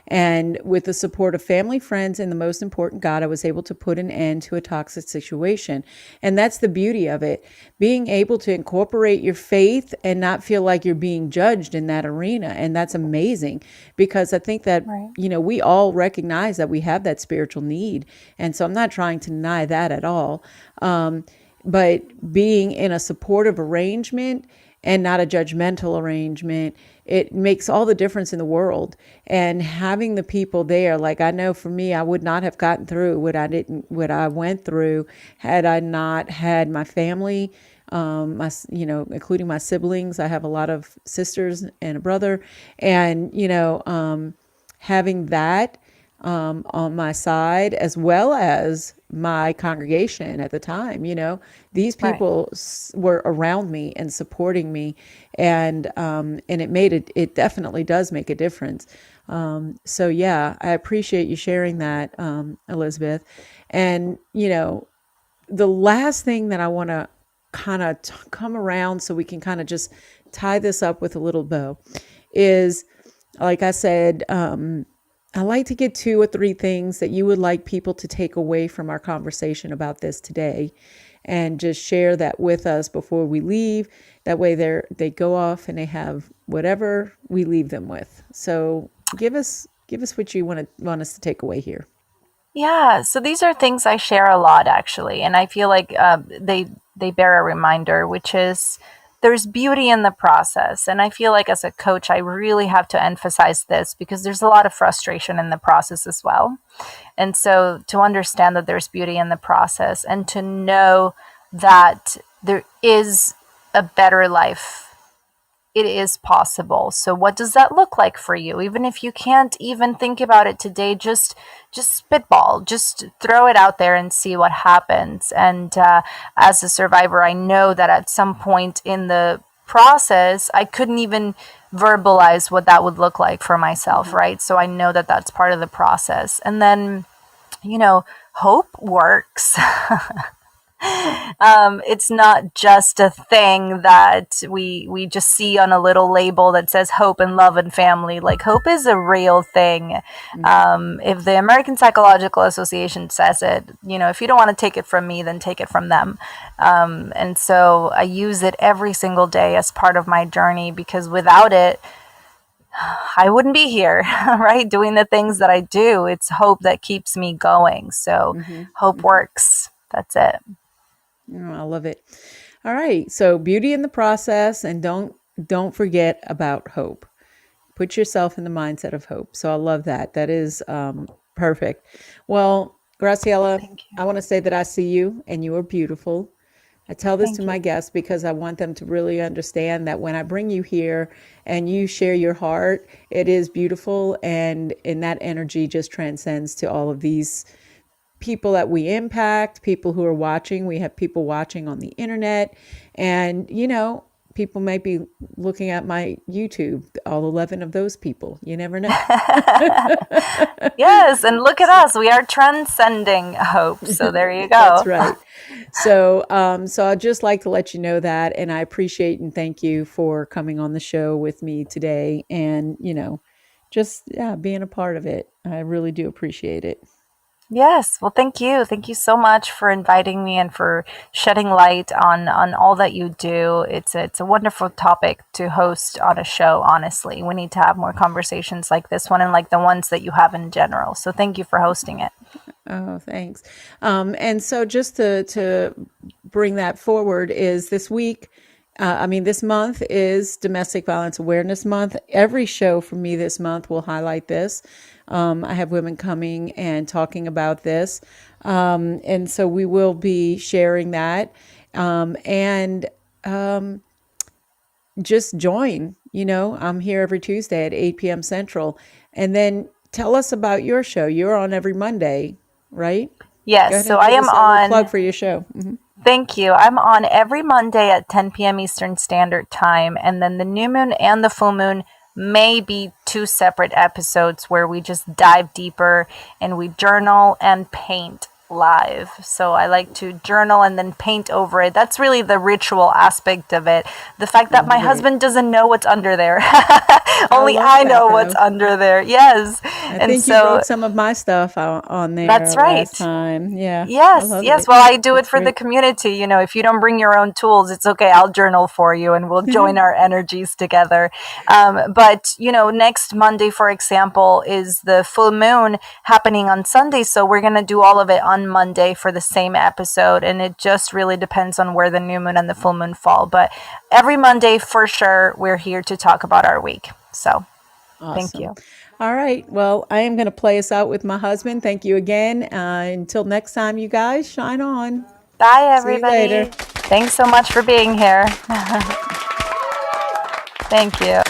And with the support of family, friends, and the most important, God, I was able to put an end to a toxic situation. And that's the beauty of it. Being able to incorporate your faith and not feel like you're being judged in that arena. And that's amazing, because I think that, Right. we all recognize that we have that spiritual need. And so I'm not trying to deny that at all. But being in a supportive arrangement and not a judgmental arrangement, it makes all the difference in the world. And having the people there, like, I know for me, I would not have gotten through what I went through had I not had my family, including my siblings. I have a lot of sisters and a brother, and having that on my side, as well as my congregation at the time. These Right. people were around me and supporting me, and it definitely does make a difference. So yeah, I appreciate you sharing that, Elizabeth. And the last thing that I want to kind of come around, so we can kind of just tie this up with a little bow, is, like I said, I like to get 2 or 3 things that you would like people to take away from our conversation about this today, and just share that with us before we leave. That way they go off and they have whatever we leave them with. So give us what you want us to take away here. Yeah, so these are things I share a lot, actually, and I feel like they bear a reminder, which is there's beauty in the process. And I feel like as a coach, I really have to emphasize this, because there's a lot of frustration in the process as well. And so to understand that there's beauty in the process, and to know that there is a better life, it is possible. So what does that look like for you? Even if you can't even think about it today, just spitball, just throw it out there and see what happens. And as a survivor, I know that at some point in the process, I couldn't even verbalize what that would look like for myself, right? So I know that that's part of the process. And then hope works. It's not just a thing that we just see on a little label that says hope and love and family. Like, hope is a real thing. If the American Psychological Association says it, if you don't want to take it from me, then take it from them. And so I use it every single day as part of my journey, because without it, I wouldn't be here, right? Doing the things that I do. It's hope that keeps me going. So hope works. That's it. Oh, I love it. All right. So beauty in the process, and don't forget about hope. Put yourself in the mindset of hope. So I love that. That is perfect. Well, Graciela, I want to say that I see you and you are beautiful. I tell this to my guests because I want them to really understand that when I bring you here and you share your heart, it is beautiful, and that energy just transcends to all of these people that we impact, people who are watching. We have people watching on the internet, and people might be looking at my YouTube, all 11 of those people. You never know. Yes, and look at us. We are transcending hope. So there you go. That's right. So I'd just like to let you know that, and I appreciate and thank you for coming on the show with me today, and just being a part of it. I really do appreciate it. Yes. Well, thank you. Thank you so much for inviting me and for shedding light on all that you do. It's a wonderful topic to host on a show, honestly. We need to have more conversations like this one and like the ones that you have in general. So thank you for hosting it. Oh, thanks. And so just to bring that forward is this week, this month is Domestic Violence Awareness Month. Every show from me this month will highlight this. I have women coming and talking about this. And so we will be sharing that. Just join, I'm here every Tuesday at 8 p.m. Central. And then tell us about your show. You're on every Monday, right? Yes. So I am on. Plug for your show. Mm-hmm. Thank you. I'm on every Monday at 10 p.m. Eastern Standard Time. And then the new moon and the full moon may be two separate episodes where we just dive deeper and we journal and paint live. So I like to journal and then paint over it. That's really the ritual aspect of it. The fact that my husband doesn't know what's under there. Only I know what's under there. Yes. I think you wrote some of my stuff on there. That's right. Last time. Yeah. Yes. Yes. Well, I do it for the community. If you don't bring your own tools, it's okay. I'll journal for you and we'll join our energies together. But next Monday, for example, is the full moon happening on Sunday. So we're going to do all of it on Monday for the same episode, and it just really depends on where the new moon and the full moon fall. But every Monday, for sure, we're here to talk about our week. So awesome. Thank you. All right. Well, I am going to play us out with my husband. Thank you again. Until next time, you guys, shine on. Bye, everybody. See you later. Thanks so much for being here. Thank you.